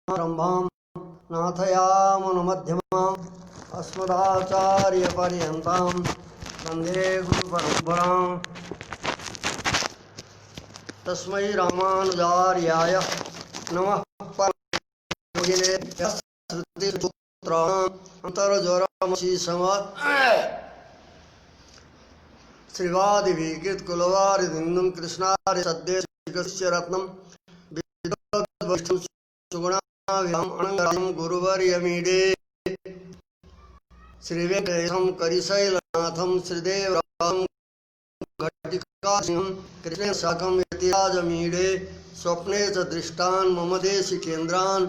सदाशिवसमारम्भां नाथयामुनमध्यमाम् अस्मदाचार्यपर्यन्तां वन्दे गुरुपरम्पराम्। तस्मै रामानुजार्याय नमः परमयोगिने श्रुतिसूत्राणाम् अन्तर्ज्वरमशीसमः श्रीवादिवीकृतकुलवारिदिन्दं कृष्णार्य सद्देशिकस्य रत्नं विद्वद्वष्टं सुगुणाभ्याम् अनङ्गरां गुरुवर्यमीडे श्रीवेङ्कटेशं करिशैलनाथं श्रीदेवरां घटिकासिंहं कृष्णेन साकं यतिराजमीडे स्वप्ने च दृष्टान् मम देशिकेन्द्रान्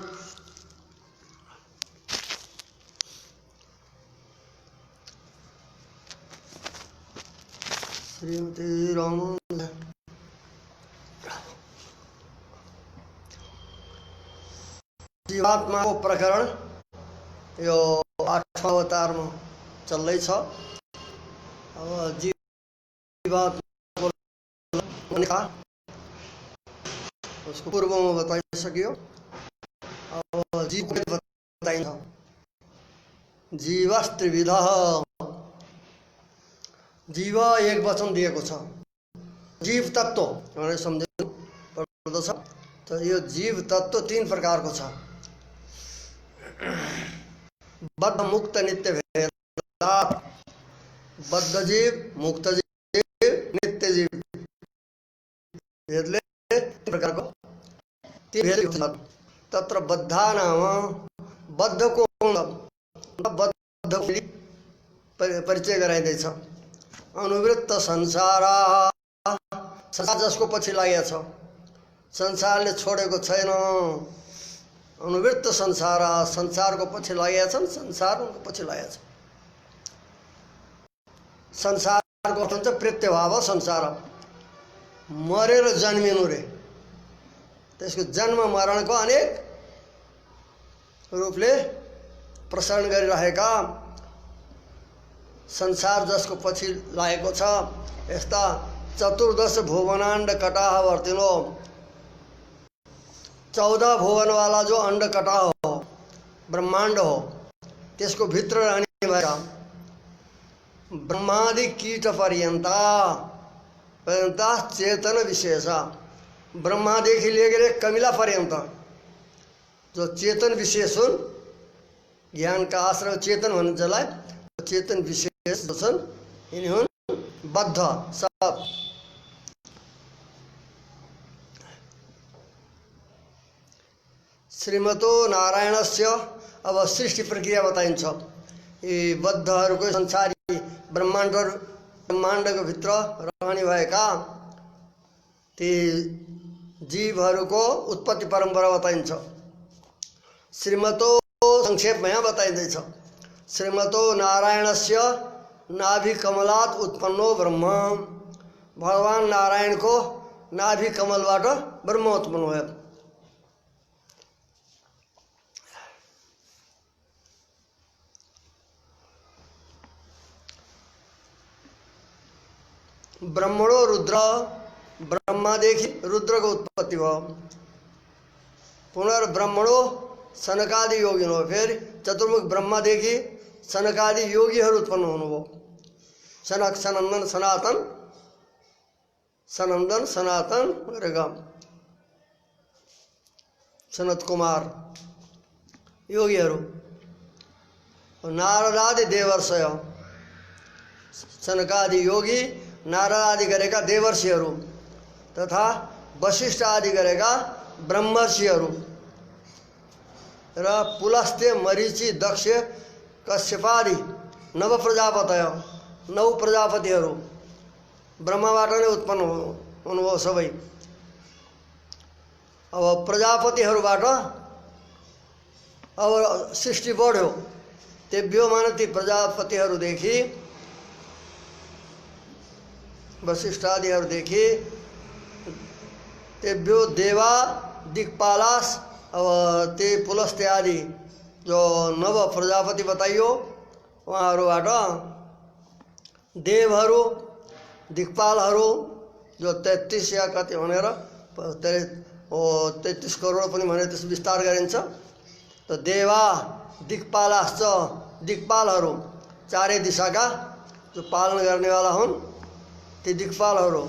श्रीमती रामानुज जीवात्मा को प्रकरण यो 8वां अवतार में चल रही छ। अब जीवात्मा को उसको पूर्व में बताई सकियो। अब जीव को बताइन्छ जीवस्त्रिविधः। जीव एक वचन दिएको छ, जीव तत्व भनेर सम्झिनु पर्दछ। त यो जीव तत्व 3 प्रकारको छ। बद्ध मुक्त नित्य भेदा। बद्ध जीव, मुक्त जीव, नित्य जीव, भेदले 3 प्रकारको 3 भेद छ। तत्र बद्धा नाम बद्ध को बद्ध परिचय गराइदैछ। अनुवृत्त संसार, संसार जसको पछि लागेको छ, संसारले छोडेको छैन। अनुवृत्त संसार, संसारको पछि लागेका छन्, संसारको पछि लागेको छ। संसारको अर्थ हुन्छ प्रत्यभाव। संसार मरेर जन्मिनु रे, त्यसको जन्म मरणको अनेक रूपले प्रसारण गरिरहेका संसार जसको पछि लागेको छ। यस्ता चतुर्दश भुवनाण्ड कटाह वर्तिनो, 14 भुवन वाला जो अंड कटाह हो, ब्रह्मांड हो, त्यसको भित्र रहने भएका ब्रह्मादि कीट पर्यन्ता चेतन विशेष। ब्रह्मादेखि लिएर कमिला पर्यन्त जो चेतन विशेष हुन्, ज्ञान का आश्रय चेतन भन्छ जसलाई, चेतन विशेष छन्, यिनी हुन् बद्ध सब। श्रीमतो नारायणस्य अब सृष्टि प्रक्रिया बताइन्छ। यी बद्धहरूको संसारी ब्रह्माण्डको भित्र रहने भएका ती जीवहरूको उत्पत्ति परम्परा बताइन्छ। श्रीमतो संक्षेपमा यहाँ बताइँदैछ। श्रीमतो नारायणस्य नाभि कमलात् उत्पन्नो ब्रह्म। भगवान नारायण को नाभि कमलबाट ब्रह्म उत्पन्न भयो। ब्रह्मणो रुद्र, ब्रह्मादेखि रुद्रको उत्पत्ति भयो। पुनर्ब्रह्मणो सनकादि योगिनो, फेरि चतुर्मुख ब्रह्मादेखि सनकादि योगीहरू उत्पन्न हुनुभयो। सनक, सनन्दन, सनातन, सनन्दन, सनातन गरेका सनत कुमार योगीहरू। नारदादि देवर्षय, सनकादि योगी, नारदादि गरेका देवर्षिहरू तथा वशिष्ठ आदि गरेका ब्रह्मर्षिहरू र पुलस्त्य, मरीचि, दक्ष, कश्यपादि 9 प्रजापतय, 9 प्रजापतिहरू ब्रह्माबाट नै उत्पन्न हुनुभयो सबै। अब प्रजापतिहरूबाट अब सृष्टि बढ्यो। तेभ्यो माने ती प्रजापतिहरूदेखि, वशिष्ठ आदिहरूदेखि, तेभ्यो देवा दिक्पालास, अब ते पुलस्त्य आदि जो 9 प्रजापति बताइयो, उहाँहरूबाट देवहरू, दिक्पालहरू जो 33 या कति भनेर हो 33 करोड पनि भने त्यस विस्तार गरिन्छ। त देवा दिक्पालाश्च, दिक्पालहरू चारै दिशाका जो पालन गर्नेवाला हुन् ती दिक्पालहरू।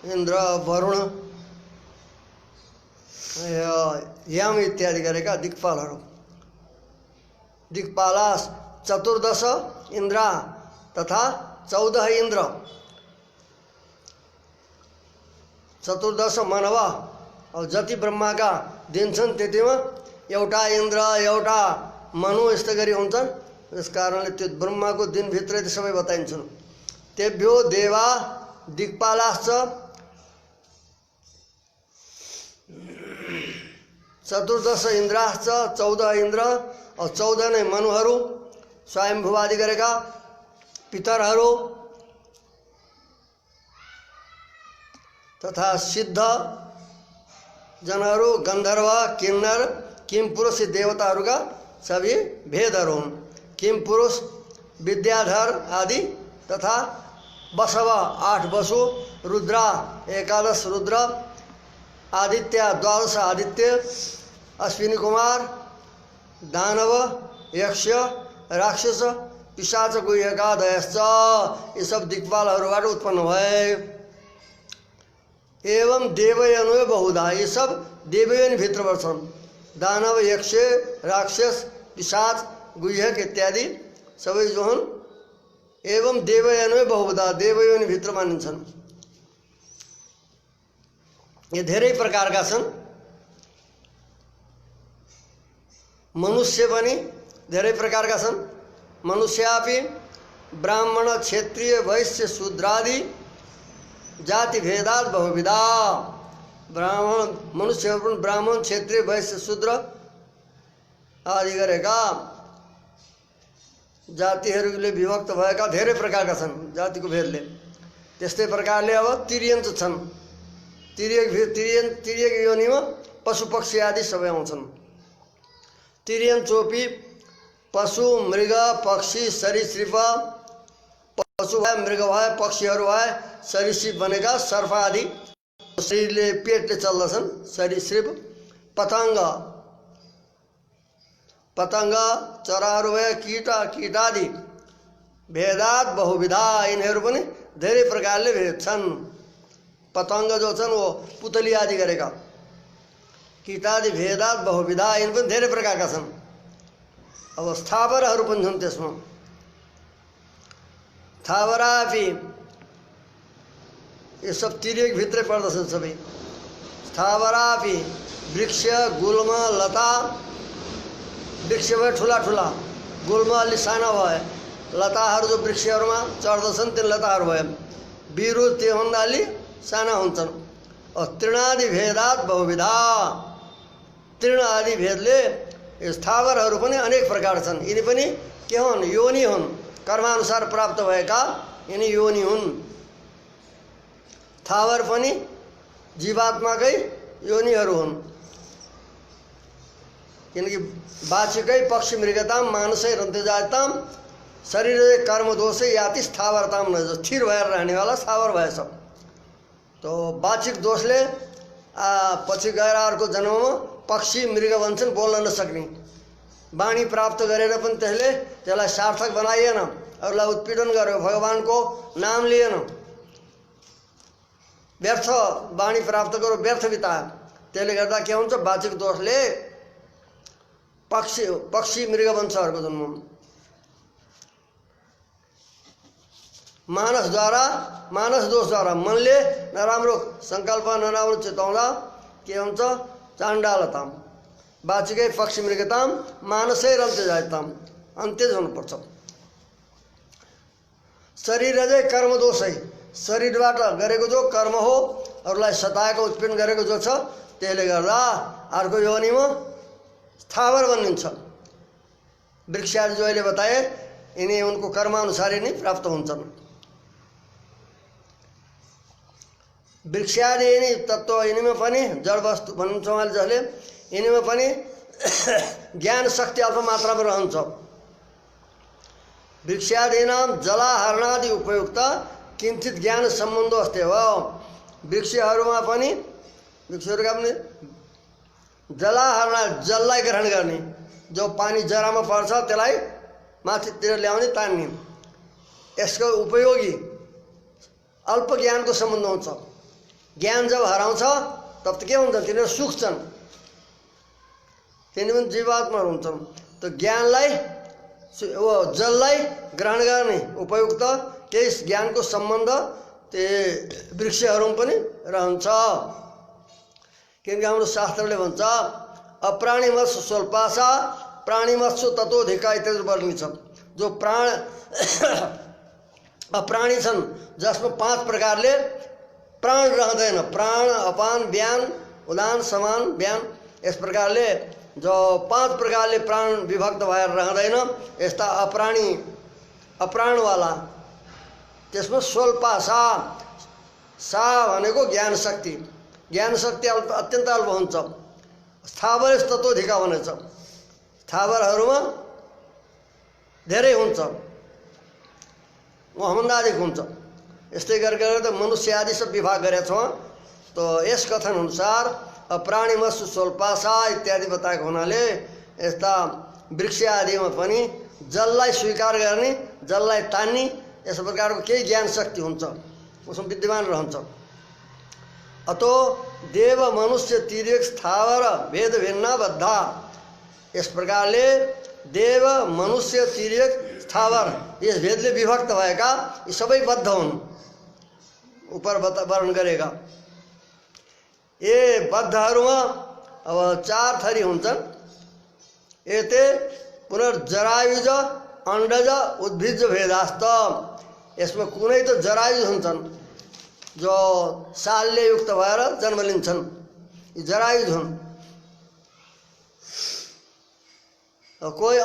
इन्द्र वरुण यम इत्यादि गरेका दिक्पालहरू। दिक्पालास 14 इन्द्र तथा 14 इन्द्र, 14 मानव और जति ब्रह्माका दिन छन् त्यतिमा एउटा इन्द्र एउटा मनु यस्तो गरी हुन्छन्। त्यस कारणले त्यो ब्रह्माको दिनभित्रै त्यो सबै बताइन्छन्। तेभ्यो देवा दिक्पालाश्च 14 इन्द्राश्च, 14 इन्द्र और 14 नै मनुहरू स्वयंभुवादि गरेका पितरहरू तथा सिद्ध जनहरू गन्धर्व किन्नर किमपुरुष देवताहरूका सबै भेदहरू हुन्। किमपुरुष विद्याधर आदि तथा बसव 8 वसु, रुद्र 11 रुद्र, आदित्य 12 आदित्य, अश्विनी कुमार, दानव, यक्ष, राक्षस, पिशाच गुह्यकादयश्च, ये सब दिक्पालहरूबाट उत्पन्न भए। एवं देवयन बहुधा, ये सब देवयन भित्र पर्छन्। दानव, यक्ष, राक्षस, पिशाच, गुह्यक इत्यादि सबै जो हुन् एवं देवयन बहुधा, देवयन भित्र मानिन्छन्। ये धेरै प्रकारका छन्। मनुष्य पनि धेरै प्रकारका छन्। मनुष्यापि ब्राह्मण क्षेत्रीय वैश्य शूद्रादि जाति भेदात बहुविधा। ब्राह्मण मनुष्य पनि ब्राह्मण क्षेत्रीय वैश्य शूद्र आदि गरेका जातिहरूले विभक्त भएका धेरै प्रकारका छन् जातिको भेदले। त्यस्तै प्रकारले अब तिर्यन्त छन्। तिर्यक योनिमा पशु पक्षी आदि सबै आउँछन्। तिर्यन्चोपि पशु मृग पक्षी सरीसृप, पशु भए मृग भए पक्षीहरू भए सरीसृप बनेका सर्प आदि शरीरले पेटले चल्दछन् सरीसृप। पतंग पतंग चराहरू भए कीट कीटादि भेदात बहुविधा, यिनीहरू पनि धेरै प्रकारले भेद छन्। पतंग जो छन् वो पुतली आदि गरेका, कीटादि भेदात बहुविधा, यिनी पनि धेरै प्रकारका छन्। अब स्थावरहरू पनि छन् त्यसमा। स्थावरापि ये सब तिर्यक भित्रै पर्दछन् सबै। स्थावरापि वृक्ष गुल्म लता, वृक्ष भए ठुला ठुला, गुल्म अलि साना भए, लताहरू जो वृक्षहरूमा चढ्दछन् त्यो लताहरू भए, बिरु त्योभन्दा अलि साना हुन्छन्। और तृणादि भेदात बहुविधा, तृण आदि भेदले स्थावरहरू पनि अनेक प्रकार छन्। यिनी पनि के हुन्? योनि हुन्, कर्मानुसार प्राप्त भएका यिनी योनि हुन्। स्थावर पनि जीवात्माकै योनिहरू हुन्। किनकि वाचिकै पक्षी मृगताम मानसै रन्त्यजाताम शरीर कर्म दोषै याति स्थावरताम न, स्थिर भएर रहनेवाला स्थावर भएछ। तो वाचिक दोषले पछि गएर अर्को जन्ममा पक्षी मृग बन्छन्, बोल्न नसक्ने। वाणी प्राप्त गरेर पनि त्यसलाई सार्थक बनाइएन, अरूलाई उत्पीडन गर्यो, भगवानको नाम लिएन, व्यर्थ वाणी प्राप्त गरो, व्यर्थ बितायो। त्यसले गर्दा के हुन्छ? वाचिक दोषले पक्षी मृग बन्छ अर्को जन्ममा। मानस दोषद्वारा मनले नराम्रो सङ्कल्प नराम्रो चिताउँदा के हुन्छ? चाण्डालताम, वाचिकै पक्षी मृगताम मानसै रन्त्यजाताम, अन्त्य हुनुपर्छ। शरीर अझै कर्म दोषै, शरीरबाट गरेको जो कर्म हो, अरूलाई सताएको उत्पीडन गरेको जो छ, त्यसले गर्दा अर्को योनिमा स्थावर बनिन्छ। वृक्ष आदि जो अहिले बताए यिनी उनको कर्मानुसार नै प्राप्त हुन्छन्। वृक्षादि यिनी तत्त्व, यिनीमा पनि जड वस्तु भनिन्छ उहाँले, जसले यिनीमा पनि ज्ञान शक्ति अल्प मात्रामा रहन्छ। वृक्षादीनां जलाहरणादि उपयुक्त किञ्चित ज्ञान सम्बन्धो अस्ति हो। वृक्षहरूमा पनि वृक्षहरूका पनि जलाहरण जललाई ग्रहण गर्ने, जो पानी जरामा पर्छ त्यसलाई माथितिर ल्याउने तान्ने, यसको उपयोगी अल्प ज्ञानको सम्बन्ध हुन्छ। ज्ञान जब हराउँछ तब त के हुन्छ, तिनीहरू सुक्छन्, तिनीहरू पनि जीवात्माहरू हुन्छन्। त ज्ञानलाई वो जललाई ग्रहण गर्ने उपयुक्त केही ज्ञानको सम्बन्ध त्यो वृक्षहरूमा पनि रहन्छ। किनकि हाम्रो शास्त्रले भन्छ अप्राणीमत्सु स्वल्पासा प्राणीमत्सु ततोधिका इत्यादि वर्णित छ। जो प्राण अप्राणी छन् जसमा 5 प्रकारले प्राण रहँदैन, प्राण अपान व्यान उदान समान व्यान, यस प्रकारले जो 5 प्रकारले प्राण विभक्त भएर रहँदैन, यस्ता अप्राणवाला त्यसमा स्वल्पासा, सा भनेको ज्ञान शक्ति, ज्ञान शक्ति अत्यन्त अल्प हुन्छ। स्थावर तत्वधिका भनेछ, स्थावरहरूमा धेरै हुन्छ, उहाँभन्दा अधिक हुन्छ। यस्तै गरेर त मनुष्य आदि सब विभाग गरेका छौँ। त यस कथन अनुसार अप्राणीमत्सु स्वल्पासा इत्यादि बताएको हुनाले यस्ता वृक्ष आदिमा पनि जललाई स्वीकार गर्ने, जललाई तान्ने यस प्रकारको केही ज्ञान शक्ति हुन्छ, उसमा विद्यमान रहन्छ। अतो देव मनुष्य तिर्यक स्थावर भेद भिन्ना बद्धा, यस प्रकारले देव मनुष्य तिर्यक स्थावर यस भेदले विभक्त भएका यी सबै बद्ध हुन्। ऊपर वर्णन गरेका ये बद्धहरूमा अब 4 थरी हुन्छन्। एते पुनर्जरायुज अण्डज उद्भिज भेदास्त, यसमा कुनै त जरायुज हुन्छन् जो सालले युक्त भएर जन्म लिन्छन्, यी जरायुज हुन्। कोही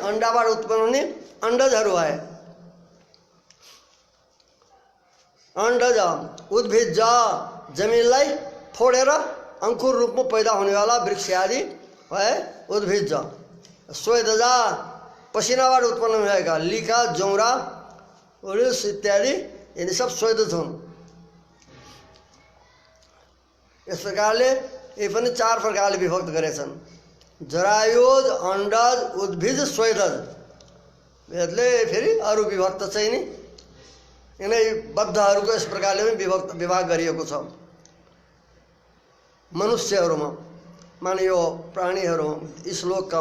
अन्डाबाट उत्पन्न हुने अण्डजहरू आए। अण्डज उद्भिज जमिनलाई फोडेर अंकुर रूपमा पैदा हुनेवाला वृक्ष आदि भए उद्भिज। स्वेदजा पसिनाबाट उत्पन्न भएका लिका जौरा उरुस इत्यादि यिनी सब स्वेदज हुन्। यस प्रकारले ये पनि 4 प्रकारले विभक्त गरेछन्, जरायुज अण्डज उद्भिज स्वेदज। यसले फेरि अरू विभक्त चाहिँ नि यिनै बद्धहरूको यस प्रकारले पनि विभाग गरिएको छ। मनुष्यहरूमा माने यो प्राणीहरूमा यी श्लोकका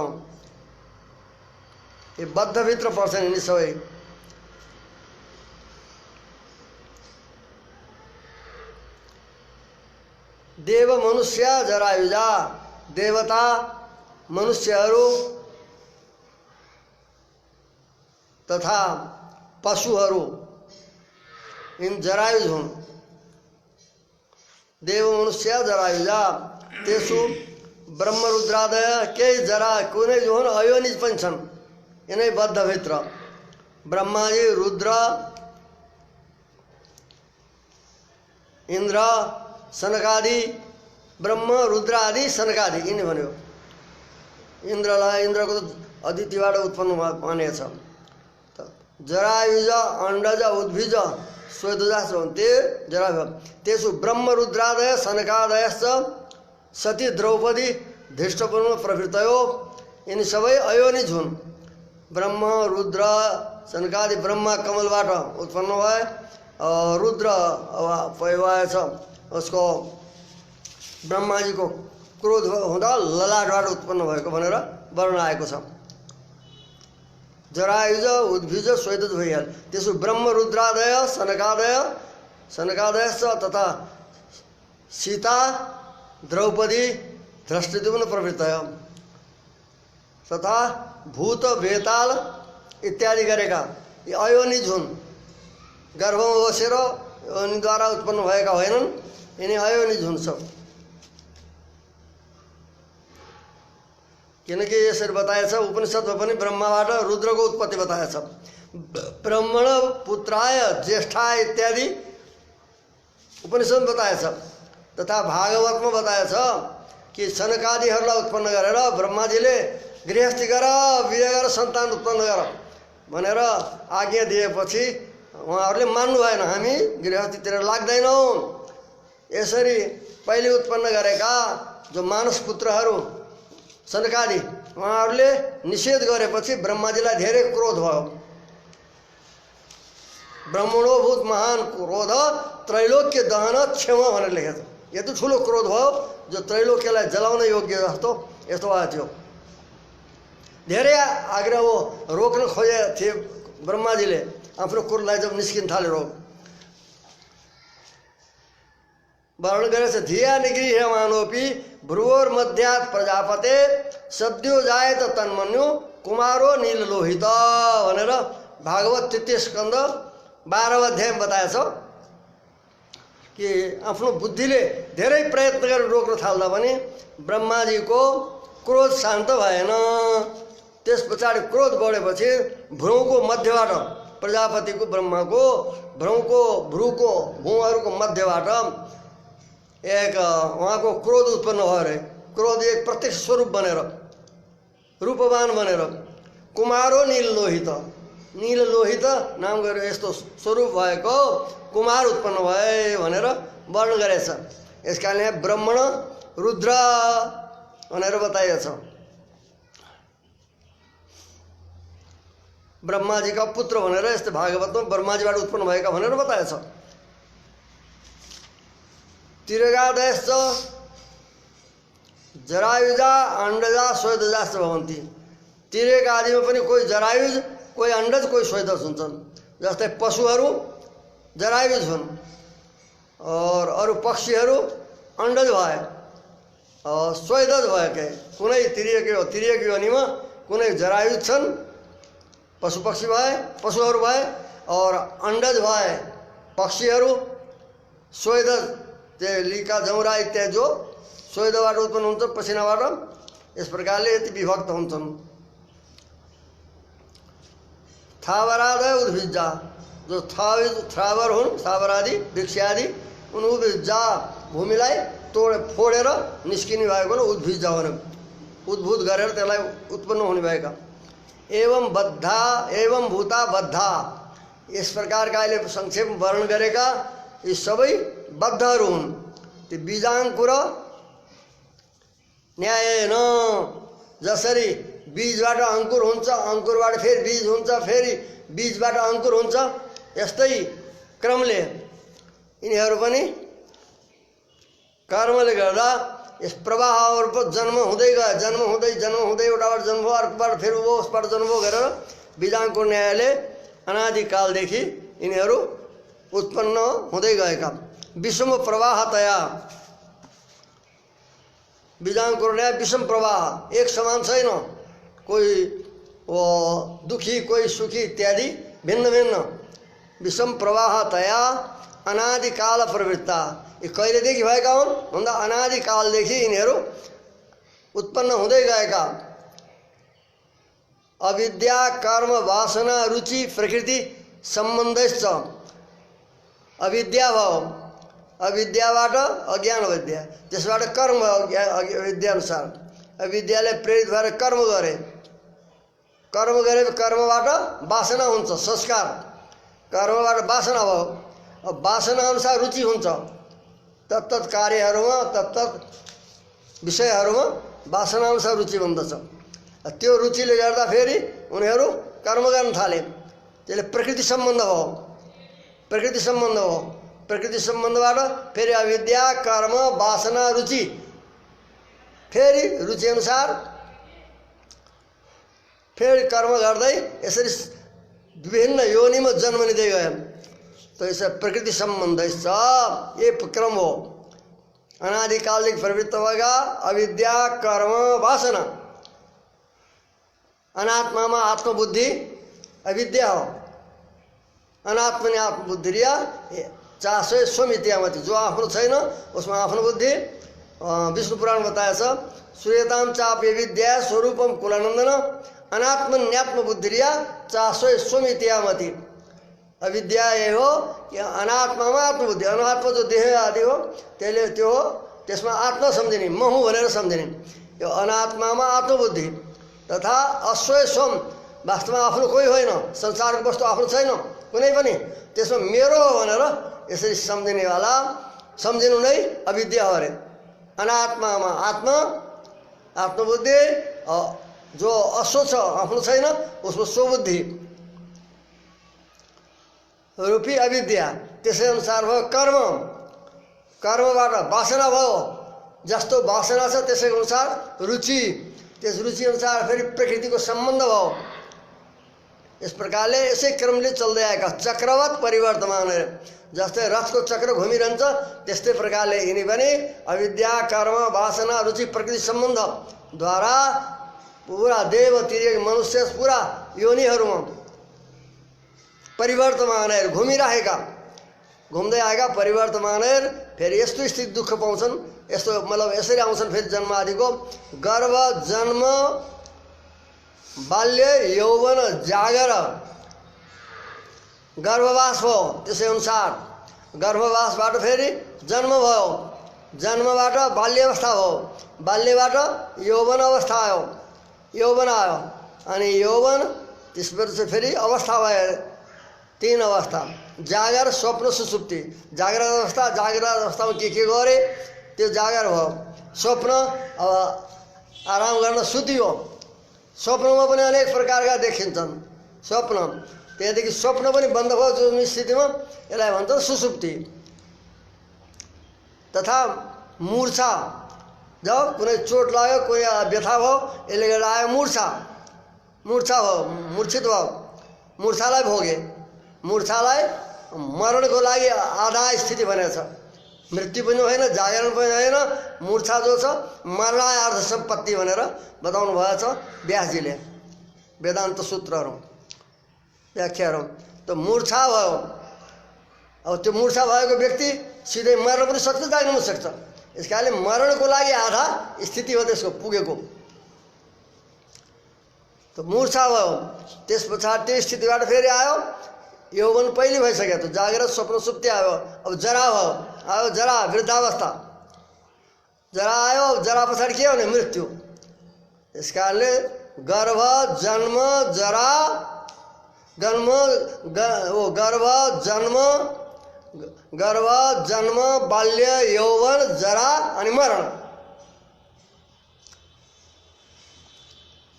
ये बद्धभित्र पर्छन् यिनी सबै। देव मनुष्य जरायुजा, देवता मनुष्यहरू तथा पशुहरू इन जरायुज हुन्। देव मनुष्य जरायुजा तेसु ब्रह्मरुद्रादय केही जरा कुनै जो हुन् अयोनिज पनि छन् यिनै बद्धभित्र। ब्रह्माजी रुद्र इन्द्र सनकादि, ब्रह्म रुद्र आदि सनकादि यिनी भन्यो। इन्द्रको अदितिबाट उत्पन्न मानेछ। जरायुज अण्डज उद्भिज स्वेदजास भन्थे जरायुज। तेसु ब्रह्मरुद्रादय सनकादयश्च सती द्रौपदी धृष्टपूर्व प्रभृतयो, यिनी सबै अयोनिज हुन्। ब्रह्म रुद्र सनकादि ब्रह्मा कमलबाट उत्पन्न भए, रुद्र भएछ उसको ब्रह्माजीको क्रोध हुँदा ललाटबाट उत्पन्न भएको भनेर वर्णन आएको छ। जरायुज उद्भिज स्वेदज भइहाल्यो। त्यसो ब्रह्म रुद्रादय सनकादयश्च तथा सीता द्रौपदी धृष्टद्युम्न प्रभृतय तथा भूत बेताल इत्यादि गरेका यी अयोनिज हुन्। गर्भमा बसेर योनिद्वारा उत्पन्न भएका होइनन्, यिनी अयोनिज हुन् सब। किनकि यसरी बताएछ उपनिषदमा पनि ब्रह्माबाट रुद्रको उत्पत्ति बताएछ। ब्रह्मण पुत्राय ज्येष्ठाय इत्यादि उपनिषदमा बताएछ। तथा भागवतमा बताएछ कि सनकादिहरूलाई उत्पन्न गरेर ब्रह्माजीले गृहस्थी गर, बिहे गर, सन्तान उत्पन्न गर भनेर आज्ञा दिएपछि उहाँहरूले मान्नु भएन, हामी गृहस्थीतिर लाग्दैनौँ। यसरी पहिले उत्पन्न गरेका जो मानस पुत्रहरू सनकादि उहाँहरूले निषेध गरेपछि ब्रह्माजीलाई धेरै क्रोध भयो। ब्रह्मणोभूत महान क्रोध त्रैलोक्य दहन क्षम भनेर लेखेको छ। यति ठुलो क्रोध भयो जो त्रैलोक्यलाई जलाउन योग्य जस्तो यस्तो भएको थियो। धेरै आग्रह वो रोक्न खोजे थिए ब्रह्माजीले, आफ्नो क्रोधलाई जब निस्किन थाले रोग वर्णन गरेछ। धिया निगृह मानोपि भ्रुवोर मध्यात् प्रजापते सद्यो जायत तन्मन्यु कुमारो नीललोहित भनेर भागवत 33 स्कन्द 12 अध्यायमा बताएछ कि आफ्नो बुद्धिले धेरै प्रयत्न गरेर रोक्न थाल्दा पनि ब्रह्माजीको क्रोध शान्त भएन। त्यस पछाडि क्रोध बढेपछि भ्रूको मध्यबाट प्रजापतिको ब्रह्माको भ्रूको भूहरूको मध्यबाट एक उहाँको क्रोध उत्पन्न भयो अरे। क्रोध एक प्रत्यक्ष स्वरूप बनेर रूपवान बनेर कुमारो नीललोहित, नीललोहित नाम गरेर यस्तो स्वरूप भएको कुमार उत्पन्न भए भनेर वर्णन गरेछ। यस कारणले ब्रह्मण रुद्र भनेर बताइएको छ। ब्रह्माजीका पुत्र भनेर यस्तो भागवतमा ब्रह्माजीबाट उत्पन्न भएका भनेर बताएछ। तिरगादयश्च जरायुजा अण्डजा स्वेदजाश्च भवन्ति। तिरेक आदिमा पनि कोही जरायुज, कोही अण्डज, कोही स्वेदज हुन्छन्। जस्तै पशुहरू जरायुज हुन् और अरू पक्षीहरू अण्डज भए, स्वेदज भएकै। कुनै तिर्यक योनिमा कुनै जरायुज छन्, पशु पक्षी भए, पशुहरू भए, और अण्डज भए पक्षीहरू, स्वेदज त्यो लिका जौरा इत्यादि जो स्वेदबाट उत्पन्न हुन्छ पसिनाबाट, यस प्रकारले यति विभक्त हुन्छन्। थावरादय उद्भिज्जा जो थावर हुन्, थावरादि वृक्षादि, उन उद्भिज्जा भूमिलाई फोडेर निस्किने भएको उद्भिज्जा भने उद्भूत गरेर त्यसलाई उत्पन्न हुने भएका। एवं बद्धा एवं भूता बद्धा, यस प्रकारका अहिले संक्षेपमा वर्णन गरेका यी सबै बद्धहरू हुन्। त्यो बीजाङ्कुर न्यायेन, जसरी बीजबाट अङ्कुर हुन्छ, अङ्कुरबाट फेरि बीज हुन्छ, फेरि बीजबाट अङ्कुर हुन्छ, यस्तै क्रमले यिनीहरू पनि कर्मले गर्दा यस प्रवाहहरूको जन्म हुँदै गयो, जन्म हुँदै एउटाबाट जन्म भयो, अर्कोबाट फेरि उसबाट जन्म भयो गरेर बीजाङ्कुर न्यायले अनादिकालदेखि यिनीहरू उत्पन्न हुँदै गएका। विषम प्रवाहतया, बीजाङ्कुर न्याय विषम प्रवाह, एक समान छैन। कोही दुखी, कोही सुखी इत्यादि भिन्न भिन्न। विषम प्रवाहतया अनादिकाल प्रवृत्ता, यी कहिलेदेखि भएका हुन् भन्दा अनादिकालदेखि यिनीहरू उत्पन्न हुँदै गएका। अविद्या कर्म वासना रुचि प्रकृति सम्बन्धश्च, अविद्या भयो, अविद्याबाट अज्ञान विद्या, त्यसबाट कर्म विद्याअनुसार अविद्याले प्रेरित भएर कर्म गरे, कर्मबाट वासना हुन्छ, संस्कार, कर्मबाट वासना भयो, वासना अनुसार रुचि हुन्छ। तत्त कार्यहरूमा तत्त विषयहरूमा वासना अनुसार रुचि बन्दछ। त्यो रुचिले गर्दा फेरि उनीहरू कर्म गर्न थाले, त्यसले प्रकृति सम्बन्ध भयो। प्रकृति सम्बन्धबाट फेरि अविद्या कर्म वासना रुचि, फेरि रुचि अनुसार फेरि कर्म गर्दै यसरी विभिन्न योनिमा जन्म लिँदै गए। तो इसे प्रकृति सम्बन्ध ये क्रम हो। अनादिकालिक प्रवृत्त होगा अविद्या कर्म वासना। अनात्मा में आत्मबुद्धि अविद्या हो, अनात्मा ने आत्मबुद्धि रिया चासो स्वमित्यामति, जो आफ्नो छैन उसमें आफ्नो बुद्धि। विष्णु पुराण बताएछ सूर्यताम चाप्य विद्या स्वरूपम कुलानंदन अनात्मन्यात्म बुद्धिरिया चासो स्वमित्यामति। अविद्या ये हो कि अनात्मा में आत्मबुद्धि, अनात्मा जो देह आदि हो त्यसले त्यो हो, त्यसमा आत्मा सम्झिने, म हुँ भनेर सम्झिने, यो अनात्मा में आत्मबुद्धि। तथा अस्वय स्वम वास्तवमा आफ्नो कोही होइन, संसारको वस्तु आफ्नो छैन कुनै पनि, त्यसमा मेरो हो भनेर यसरी सम्झिनेवाला सम्झिनु नै अविद्या हो अरे। अनात्मामा आत्मा, आत्मबुद्धि, जो असो छ आफ्नो छैन उसको स्वबुद्धि रूपी अविद्या। त्यसै अनुसार भयो कर्म, कर्मबाट वासना भयो, जस्तो वासना छ त्यसै अनुसार रुचि, त्यस रुचि अनुसार फेरि प्रकृतिको सम्बन्ध भयो। यस प्रकारले यसै क्रमले चल्दै आएका चक्रवत परिवर्तमान, जस्तै रथको चक्र घुमिरहन्छ त्यस्तै प्रकारले यिनी पनि अविद्या, कर्म, वासना, रुचि, प्रकृति सम्बन्धद्वारा पुरा देव तिर्यक मनुष्य पुरा योनिहरूमा परिवर्तमानहरू घुमिरहेका, घुम्दै आएका परिवर्तमानहरू फेरि यस्तो स्थिति दुःख पाउँछन्, यस्तो मतलब यसरी आउँछन् फेरि जन्म आदिको। गर्भ, जन्म, बाल्य, यौवन, जागर, गर्भवास भयो, त्यसै अनुसार गर्भवासबाट फेरि जन्म भयो, जन्मबाट बाल्य अवस्था भयो, बाल्यबाट यौवन अवस्था आयो, यौवन आयो, अनि यौवन त्यसपछि फेरि अवस्था भयो, 3 अवस्था, जागर, स्वप्न, सुसुप्ति। जागृत अवस्था, जागृत अवस्थामा के गरे त्यो जागर भयो। स्वप्न अब आराम गर्न सुतियो, स्वप्नमा पनि अनेक प्रकारका देखिन्छन् स्वप्न, त्यहाँदेखि स्वप्न पनि बन्द भयो जुन स्थितिमा यसलाई भन्छ सुसुप्ति। तथा मूर्छा, जब कुनै चोट लाग्यो, कुनै व्यथा भयो, यसले गर्दा आयो मूर्छा, मूर्छा भयो, मूर्छित भयो, मूर्छालाई भोगे। मूर्छालाई मरणको लागि आधा स्थिति भनेको छ, मृत्यु पनि होइन, जागरण पनि होइन, मूर्छा जो छ मरणाय अर्ध सम्पत्ति भनेर बताउनु भएको छ व्यासजीले वेदान्त सूत्रहरू व्याख्याहरू। त मूर्छा भयो, अब त्यो मूर्छा भएको व्यक्ति सिधै मर्न पनि सक्छ, जाग्न पनि सक्छ। यस कारणले मरणको लागि आधा स्थिति हो त्यसको पुगेको। त मूर्छा भयो, त्यस पछाडि त्यो स्थितिबाट फेरि आयो यौवन, पहिले भइसक्यो, त जागृत, स्वप्न, सुप्ति आयो। अब जरा भयो, आयो जरा, वृद्धावस्था, जरा आयो, जरा पछाडि के हो भने मृत्यु। यस कारणले गर्भ, जन्म, जरा, गर्भ, जन्म, बाल्य, यौवन, जरा अनि मरण,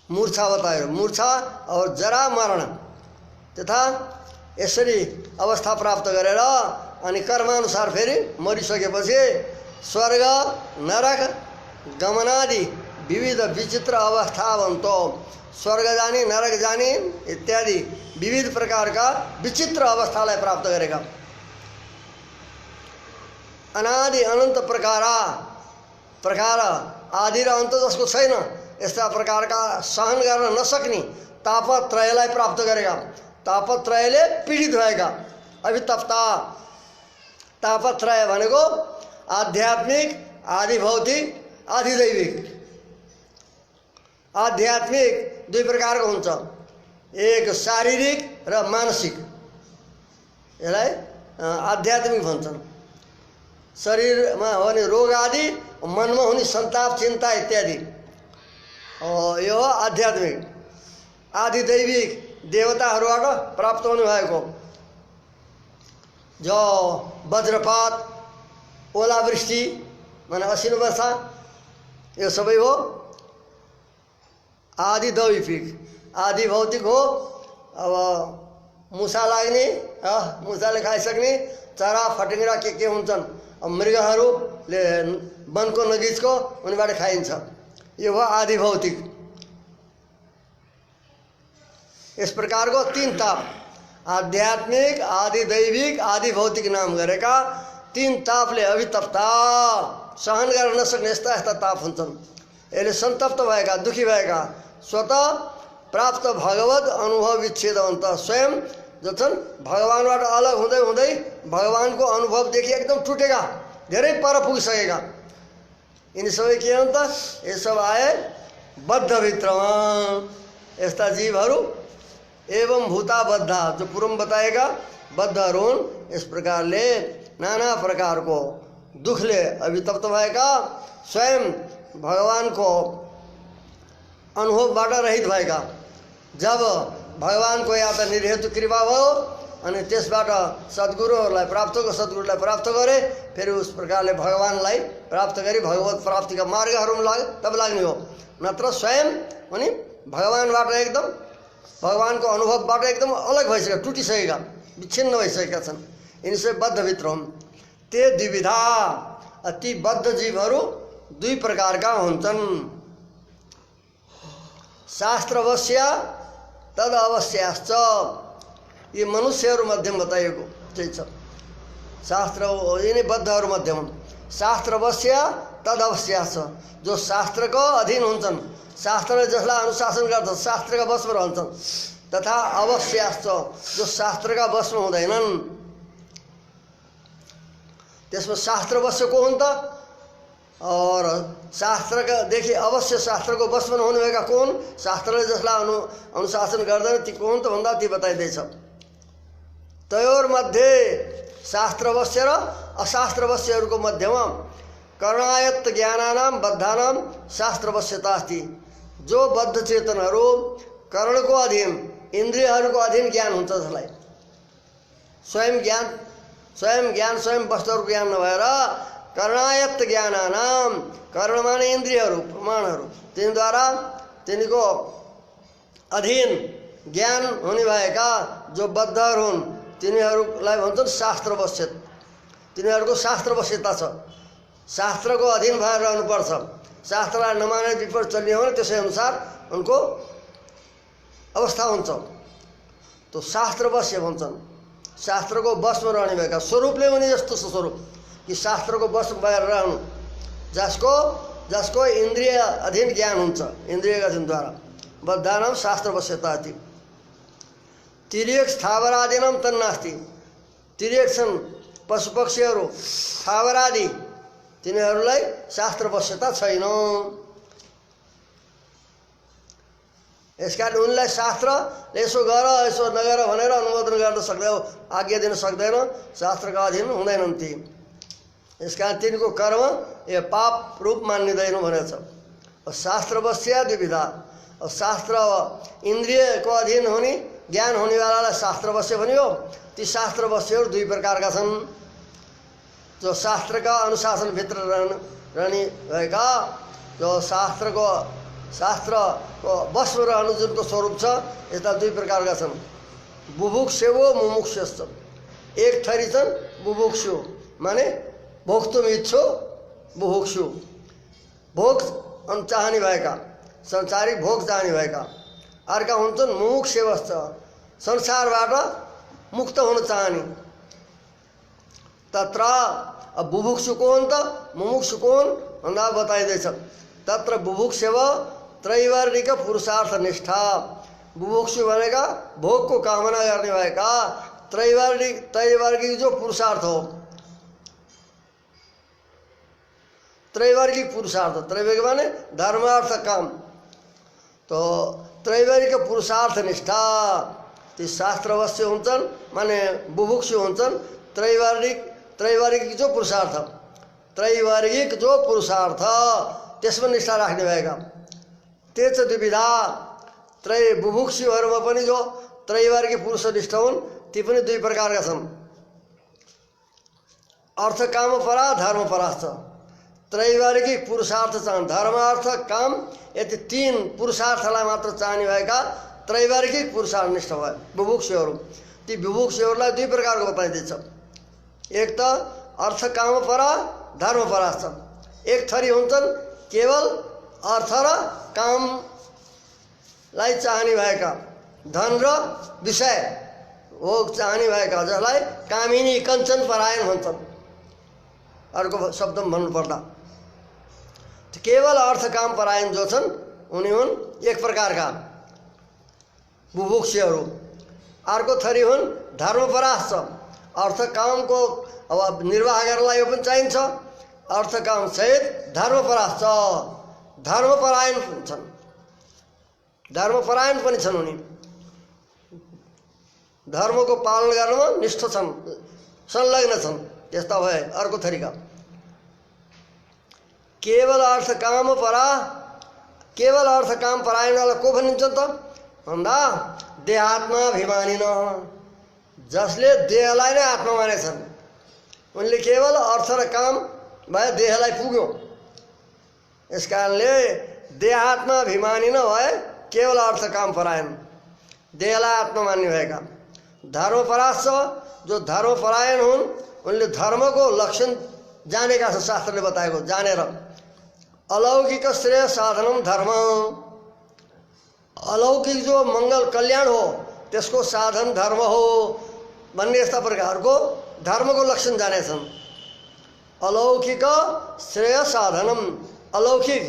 मूर्छा बतायो। मूर्छा और जरा, मरण तथा यसरी अवस्था प्राप्त गरेर अनि कर्मानुसार फेरि मरिसकेपछि स्वर्ग, नरक गमनादि विविध विचित्र अवस्थावन्तो, स्वर्ग जाने, नरक जाने इत्यादि विविध प्रकारका विचित्र अवस्थालाई प्राप्त गरेका। अनादि अनन्त प्रकार आदि र अन्त जसको छैन यस्ता प्रकारका सहन गर्न नसक्ने तापत्रयलाई प्राप्त गरेका। तापत्रयले पीडित भएका अभितप्ता। तापत्रय भनेको आध्यात्मिक, आदि भौतिक, आदि दैविक। आध्यात्मिक 2 प्रकारको हुन्छ, एक शारीरिक र मानसिक, यसलाई आध्यात्मिक भन्छन्। शरीरमा हुने रोग आदि, मनमा हुने सन्ताप, चिन्ता इत्यादि यो आध्यात्मिक। आदि दैविक देवताहरूबाट प्राप्त हुने भएको, जो वज्रपात, ओलावृष्टि माने असिनो वर्षा, यो सबै हो आदि दैविक। आदि भौतिक हो, अब मुसा लाग्ने, मुसाले खाइसक्ने चरा फटेङ्ग्रा के हुन्छन्, अब मृगहरूले वनको नजिकको उनीबाट खाइन्छ, यो हो आदि भौतिक। इस प्रकार को 3 ताप, आध्यात्मिक, आदि दैविक, आदि भौतिक नाम गरेका 3 तापले अभितप्ता, सहन गर्न नसक्ने यस्ता यस्ता ताप हुन्छन्। यसले सन्तप्त भएका, दुखी भएका, स्वतः प्राप्त भगवत अनुभव विच्छेदवन्त, स्वयं जो छन् भगवानबाट अलग हुँदै हुँदै भगवानको अनुभवदेखि एकदम टुटेका, धेरै पर पुगिसकेका। यिनी सबै के हुन् त? ये सब आए बद्धभित्रमा। यस्ता जीवहरू एवं भूता बद्धा, जो पूर्व बताएगा बद्धहरू हुन्। इस प्रकारले नाना प्रकारको दुखले अभितप्त भएका, स्वयं भगवानको अनुभवबाट रहित भएका। जब भगवानको या त निर्हेतु कृपा भयो अनि त्यसबाट सद्गुरुहरूलाई सद्गुरुलाई प्राप्त गरे, फेरि उस प्रकारले भगवानलाई प्राप्त गरी भगवत प्राप्तिका मार्गहरूमा लाग्यो, तब लाग्ने हो। नत्र स्वयं अनि भगवानबाट एकदम भगवानको अनुभवबाट एकदम अलग भइसकेका, टुटिसकेका, विच्छिन्न भइसकेका छन्। यिनी बद्धभित्र हुन्। ते द्विविधा, ती बद्ध जीवहरू दुई प्रकारका हुन्छन्। शास्त्रवश्या तद अवश्याश्च, ये मनुष्यहरू मध्यम बताइएको चाहिँ छ। शास्त्र यिनै बद्धहरू मध्यम हुन्। शास्त्रवश्या तद अवश्याश्च, जो शास्त्रको अधीन हुन्छन्, शास्त्रले जसलाई अनुशासन गर्छ शास्त्रका वशमा रहन्छन्, तथा अवश्याश्च, जो शास्त्रका वशमा हुँदैनन्। त्यसमा शास्त्रवश को हुन् त? और शास्त्रदेखि अवश्य शास्त्रको वशमा नहुनेभएका को हुन्? शास्त्रले जसलाई अनुशासन गर्दैन ती को हुन् त भन्दा ती बताइँदैछ। तयोर्मध्ये शास्त्रवश्य र अशास्त्रवश्यहरूको मध्यमा कर्णायत्त ज्ञानानां बद्धानां शास्त्रवश्यता अस्ति। जो बद्ध चेतनहरू कर्णको अधीन इन्द्रियहरूको अधीन ज्ञान हुन्छ, जसलाई स्वयं ज्ञान वस्तुहरूको ज्ञान नभएर कर्णायत्त ज्ञानानां, कर्ण माने इन्द्रियहरू प्रमाणहरू, तिनीद्वारा तिनीको अधीन ज्ञान हुने भएका जो बद्धहरू हुन् तिनीहरूलाई भन्छन् शास्त्रवश्य। तिनीहरूको शास्त्रवश्यता छ, शास्त्रको अधीन भएर रहनुपर्छ। शास्त्रलाई नमाने विपरीत चल्ने हो भने त्यसै अनुसार उनको अवस्था हुन्छ। तो शास्त्रवश्य भन्छन्। शास्त्रको वशमा रहने भएका, स्वरूपले उनी जस्तो स्वरूप कि शास्त्रको वशमा भएर रहनु, जसको इन्द्रिय अधीन ज्ञान हुन्छ, इन्द्रियका अधीनद्वारा। बद्धानां शास्त्रवश्यता अस्ति। तिर्यक स्थावरादिनां तन्नास्ति। तिर्यक छन् पशुपक्षीहरू, स्थावरादि, तिनीहरूलाई शास्त्रवश्यता छैन। यसकारण उनलाई शास्त्रले यसो गर यसो नगर भनेर अनुमोदन गर्न सक्दैन, आज्ञा दिन सक्दैन, शास्त्रका अधीन हुँदैनन् ती। यसकारण तिनको कर्म यो पाप रूप मानिँदैन भनेको छ। शास्त्रवश्य द्विविधा, शास्त्र इन्द्रियको अधीन हुने ज्ञान हुनेवालालाई शास्त्रवश्य भनियो। ती शास्त्रवश्यहरू दुई प्रकारका छन्। जो शास्त्रका अनुशासनभित्र रहने भएका, जो शास्त्रको वशमा रहनु जुनको स्वरूप छ, यस्ता दुई प्रकारका छन्। बुभुक्षेवो मुमुक्षुश्च। एक थरी छन् बुभुक्षु माने भोक्तुम इच्छु, बुभुक्षु भोग चाहने भएका, संसारिक भोग चाहने भएका। अर्का हुन्छन् मुमुक्षेवश्च, संसारबाट मुक्त हुन चाहने। तत्र अब बुभुक्षु को हुन् त? मुमुक्षु को हुन् भन्दा बताइँदैछ। तत्र बुभुक्षेव त्रैवर्णिक पुरुषार्थ निष्ठा। बुभुक्षु भनेका भोगको कामना गर्ने भएका त्रैवर्गिक जो पुरुषार्थ हो। त्रैवर्गिक पुरुषार्थ, त्रैवर्गिक माने धर्म अर्थ काम। तो त्रैवर्गिक पुरुषार्थ निष्ठा ती शास्त्रवश्य हुन्छन्, माने बुभुक्षु हुन्छन्। त्रैवर्गिक जो पुरुषार्थ, त्रैवर्गिक जो पुरुषार्थ त्यसमा निष्ठा राख्ने भएका। ते च द्विविधा। बुभुक्षुहरूमा पनि जो त्रैवर्गिक पुरुषनिष्ठ हुन् ती पनि दुई प्रकारका छन्। अर्थ काम परा धर्म पराश्च। त्रैवर्गिक पुरुषार्थ चाहन्, धर्म अर्थ काम, यति तीन पुरुषार्थलाई मात्र चाहने भएका त्रैवर्गिक पुरुषार्थनिष्ठ भए बुभुक्षुहरू। ती बुभुक्षुहरूलाई दुई प्रकारको बताइदिन्छ। एक त अर्थ काम परा धर्म पराश्च। एक थरी हुन्छन् केवल अर्थ र कामलाई चाहने भएका, धन र विषय भोग चाहने भएका, जसलाई कामिनी कञ्चन परायण भन्छन्। अर्को शब्दमा भन्नुपर्दा केवल अर्थ काम परायण जो छन् उनी हुन् एक प्रकारका बुभुक्षुहरू। अर्को थरी हुन् धर्मपराश्च। अर्थ कामको अब निर्वाह गर्नलाई यो पनि चाहिन्छ। अर्थ काम सहित धर्मपराश्च, धर्मपरायण छन्, धर्मपरायण पनि छन्। उनी धर्मको पालन गर्नमा निष्ठ छन्, संलग्न छन्। त्यस्ता भए अर्को थरीका। केवल अर्थ काम परायणलाई को भनिन्छ त भन्दा देहात्माभिमानिन, जसले देहलाई नै आत्मा मानेछन्, उनले केवल अर्थ र काम भए देहलाई पुग्यो। यस कारणले देहात्माभिमानी नभए केवल अर्थ काम परायण, देहलाई आत्मा मान्ने भएका। धर्मपराश्च, जो धर्मपरायण हुन् उनले धर्मको लक्षण जानेका छन्, शास्त्रले बताएको जानेर। अलौकिक श्रेय साधनम धर्म, अलौकिक जो मङ्गल कल्याण हो त्यसको साधन धर्म हो भन्ने यस्ता प्रकारको धर्मको लक्षण जानेछन्। अलौकिक श्रेय साधनम, अलौकिक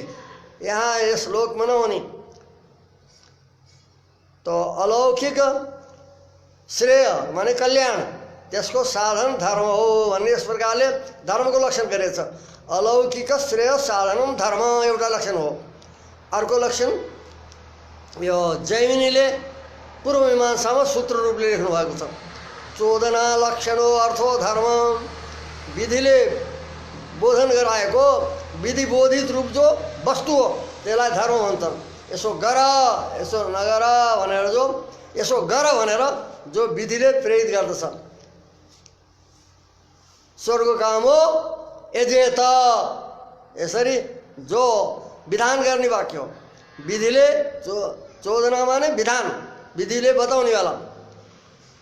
यहाँ यस श्लोकमा नहुने, तो अलौकिक श्रेय माने कल्याण, त्यसको साधन धर्म हो भन्ने यस प्रकारले धर्मको लक्षण गरेछ। अलौकिक श्रेय साधनम धर्म एउटा लक्षण हो। अर्को लक्षण यो जैमिनीले पूर्व मीमांसामा सूत्र रूपले लेख्नु भएको छ। चोदना लक्षणो अर्थो धर्म, विधिले बोधन गराएको विधि बोधित रूप जो वस्तु हो त्यसलाई धर्म भन्छन्। यसो गर यसो नगर भनेर जो यसो गर भनेर जो विधिले प्रेरित गर्दछ। स्वर्ग काम हो यजेत, यसरी जो विधान गर्ने वाक्य हो। विधिले चोदना माने विधान, विधिले बताउने वाला,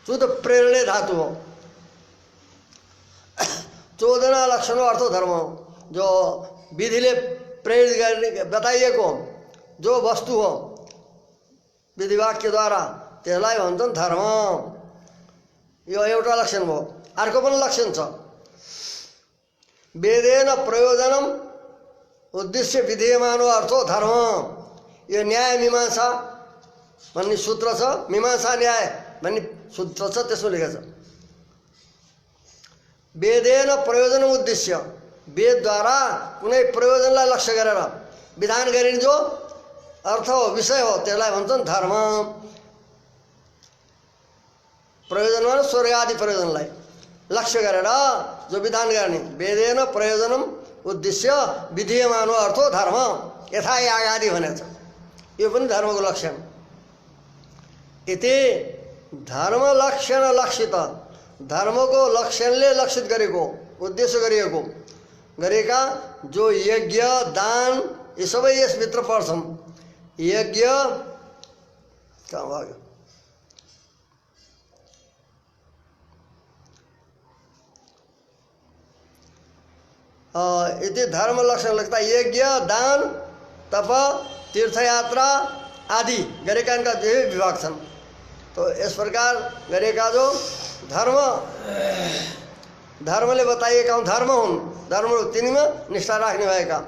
जो तो प्रेरणा धातु हो। चोदना लक्षण अर्थ धर्म, जो विधिले प्रेरित गर्ने बताइएको जो वस्तु हो विधिवाक्यद्वारा त्यसलाई भन्छन् धर्म। यो एउटा लक्षण हो। अर्को पनि लक्षण छ, वेदेन प्रयोजनम उद्देश्य विधेयमानो अर्थो धर्म। यो न्याय मीमांसा भन्ने सूत्र छ, मीमांसा न्याय भन्ने सूत्र छ, त्यसमा लेखेको छ वेदेन प्रयोजन उद्देश्य, वेदद्वारा कुनै प्रयोजनलाई लक्ष्य गरेर विधान गरिने जो अर्थ हो विषय हो त्यसलाई भन्छन् धर्म। प्रयोजन माने स्वर्ग आदि प्रयोजनलाई लक्ष्य गरेर जो विधान गर्ने, वेदेन प्रयोजनम उद्देश्य विधेयमानो अर्थो धर्म, यथा याग आदि भनेको छ। यो पनि धर्मको लक्षण। इति धर्म लक्षण लक्षित, धर्मको लक्षणले लक्षित गरेको उद्देश्य गरेका जो यज्ञ दान यी सबै यसभित्र पर्छन्। यज्ञ कहाँ भयो, यति धर्म लक्षण लगता यज्ञ दान तप तीर्थयात्रा आदि गरेका इनका जो विभाग छन्। तो इस प्रकार गरेका जो धर्मले बताइएका धर्म हुन्, धर्म तिनीमा निष्ठा राख्ने भएका,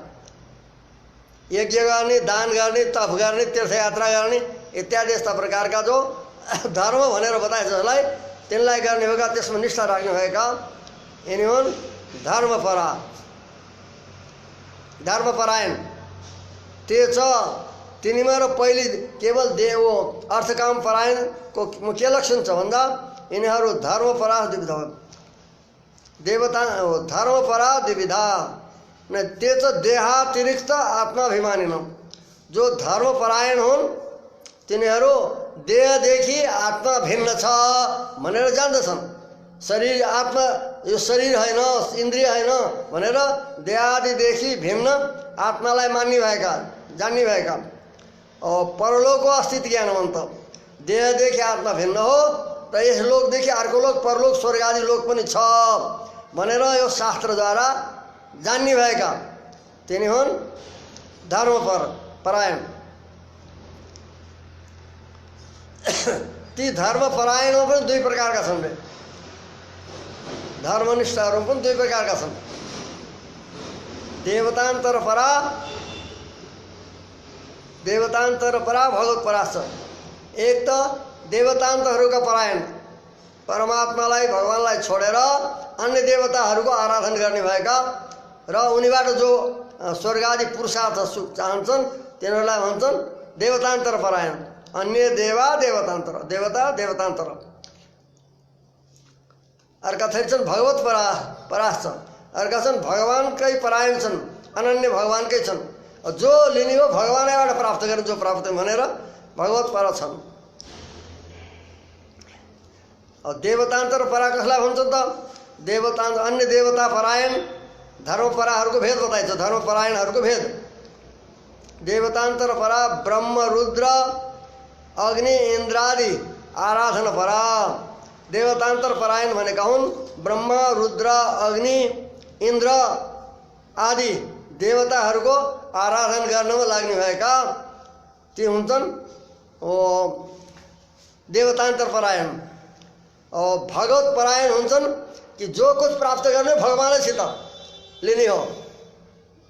यज्ञ गर्ने दान गर्ने तप गर्ने तीर्थयात्रा गर्ने इत्यादि यस्ता प्रकारका जो धर्म भनेर बताएछ जसलाई तिनलाई गर्ने भएका, त्यसमा निष्ठा राख्ने भएका यिनी हुन् धर्मपरा, धर्मपरायण। ते छ तिनीमा र पहिले केवल देव अर्थकाम परायणको मुख्य लक्षण छ भन्दा यिनीहरू धर्मपरा द्विविधा, देवता धर्मपरा द्विविधा न ते छ देहातिरिक्त आत्माभिमानी न, जो धर्मपरायण हुन् तिनीहरू देहदेखि आत्मा भिन्न छ भनेर जान्दछन्। शरीर आत्मा यो शरीर होइन इन्द्रिय होइन भनेर देहादिदेखि भिन्न आत्मालाई मान्ने भएका जान्ने भएका। परलोकको अस्तित्व ज्ञानवन्त, देहदेखि आत्मा भिन्न हो र यस लोकदेखि अर्को लोक परलोक स्वर्ग आदि लोक पनि छ भनेर यो शास्त्रद्वारा जान्ने भएका तिनी हुन् धर्मपरायण। ती धर्मपरायणमा पनि दुई प्रकारका छन् रे, धर्मनिष्ठहरू पनि दुई प्रकारका छन्। देवतान्तर परा भगवत पराश्च। एक त देवतान्तहरूका परायण, परमात्मालाई भगवानलाई छोडेर अन्य देवताहरूको आराधना गर्ने भएका र उनीबाट जो स्वर्ग आदि पुरुषार्थ सुख चाहन्छन् तिनीहरूलाई भन्छन् देवतान्तर परायण। अन्य देवतान्तर, देवता देवतान्तर। अर्का फेरि छन् भगवत पराश्च, अर्का छन् भगवानकै परायण छन्, अनन्य भगवानकै छन्। जो लिने हो भगवानैबाट प्राप्त गर्ने जो प्राप्त भनेर भगवत पर छन्। और देवतान्तर परा कसलाई भन्छ त? देवतान्तर अन्य देवता परायण धर्मपराहरूको भेद बताइन्छ। धर्मपरायणहरूको भेद देवतान्तर परा ब्रह्म रुद्र अग्नि इन्द्रादि आराधना परा। देवतान्तर परायण भनेका हुन् ब्रह्म रुद्र अग्नि इन्द्र आदि देवताहरूको आराधना गर्नमा लाग्ने भएका ती हुन्छन् देवतान्तर परायण। और भगवत परायण हुन्छन् कि जो कुछ प्राप्त गर्ने भगवानैसित लिने हो,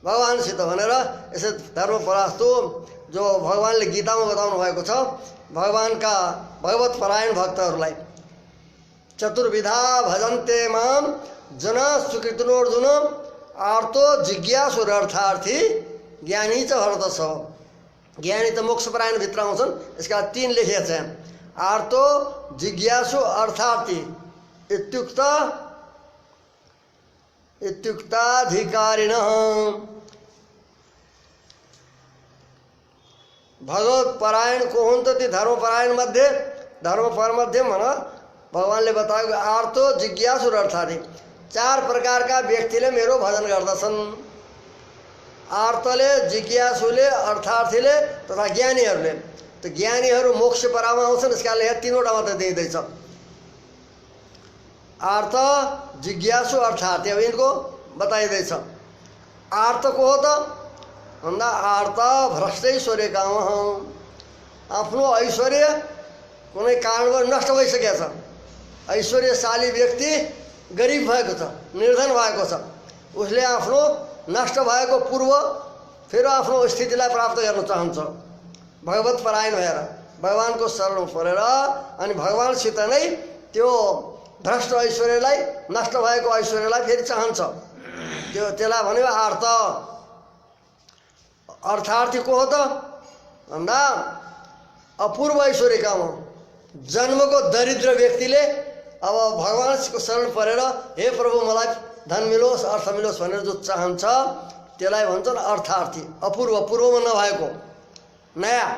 भगवानसित भनेर। यसै धर्मपरास्तु जो भगवानले गीतामा बताउनु भएको छ, भगवानका भगवत परायण भक्तहरूलाई चतुर्विधा भजन्ते माम जन सुकृतनोर्जुन आर्तो जिज्ञासु अर्थार्थी ज्ञानी च भरतस। ज्ञानी त मोक्षपरायण भित्र आउँछन्। यसका 3 लेखिया छन्। आर्तो जिज्ञासु अर्थार्थी इत्युक्ताधिकारिणः। भगवत परायण को हुन् त ती धर्मपरायण मध्ये मध्ये भन भगवानले बताएको आर्तो जिज्ञासु अर्थार्थी 4 प्रकारका व्यक्तिले मेरो भजन गर्दछन्। आर्तले, जिज्ञासुले, अर्थार्थीले तथा ज्ञानीहरूले। त ज्ञानीहरू मोक्ष परामा आउँछन्। यसका लागि 3वटा मात्र दिइँदैछ, आर्त जिज्ञासु अर्थार्थी। अब यिनको बताइँदैछ। आर्त को हो त भन्दा आर्त भ्रष्टैश्वर्य काम। आफ्नो ऐश्वर्य कुनै कारणबाट नष्ट भइसकेको छ। ऐश्वर्यशाली व्यक्ति गरिब भएको छ, निर्धन भएको छ। उसले आफ्नो नष्ट भएको पूर्व फेरि आफ्नो स्थितिलाई प्राप्त गर्न चाहन्छ। भगवत परायण भएर भगवानको शरण परेर अनि भगवानसित नै त्यो भ्रष्ट ऐश्वर्यलाई, नष्ट भएको ऐश्वर्यलाई फेरि चाहन्छ। त्यसलाई भन्यो आर्त। अर्थार्थी को हो त भन्दा अपूर्व ऐश्वर्य काम हो। जन्मको दरिद्र व्यक्तिले अब भगवानको शरण परेर हे प्रभु मलाई धन मिलोस्, अर्थ मिलोस् भनेर जो चाहन्छ त्यसलाई भन्छन् अर्थार्थी। अपूर्व, पूर्वमा नभएको, नयाँ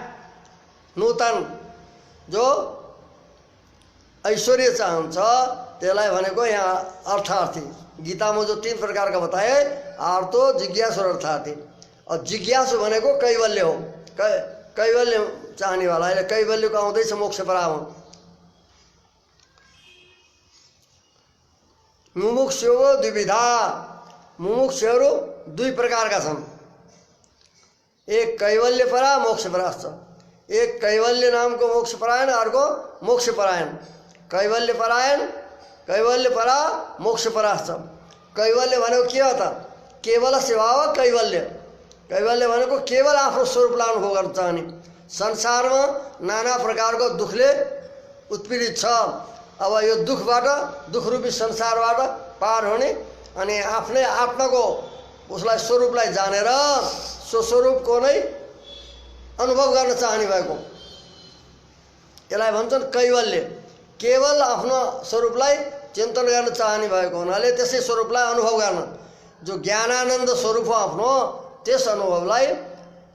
नूतन जो ऐश्वर्य चाहन्छ त्यसलाई भनेको यहाँ अर्थार्थी। गीतामा जो 3 प्रकार का बताए आर्तो जिज्ञासु अर्थार्थी। और जिज्ञासु भनेको कैवल्य हो, कैवल्य चाहने वाला। अहिले कैवल्यको आउँदैछ मोक्ष परामा। मुमुक्षुको द्विविधा। मुमुक्षुहरू 2 प्रकारका छन्। एक कैवल्य परा, मोक्ष पराश्च। एक कैवल्य नामको मोक्ष परायण, अर्को मोक्ष परायण। कैवल्य परायण, कैवल्य परा, मोक्ष पराश्च। कैवल्य भनेको के हो त? केवल सेवा हो कैवल्य। कैवल्य भनेको केवल आफ्नो स्वरूपलाई अनुभव गर्न चाहने। संसारमा नाना प्रकारको दुखले उत्पीडित छ। अब यो दुखबाट, दुखरूपी संसारबाट पार हुने अनि आफ्नै आत्माको उसलाई स्वरूपलाई जानेर सो स्वरूपको नै अनुभव गर्न चाहने भएको, यसलाई भन्छन् कैवल्य। केवल आफ्नो स्वरूपलाई चिन्तन गर्न चाहने भएको हुनाले त्यसै स्वरूपलाई अनुभव गर्न, जो ज्ञानानन्द स्वरूप हो आफ्नो, त्यस अनुभवलाई,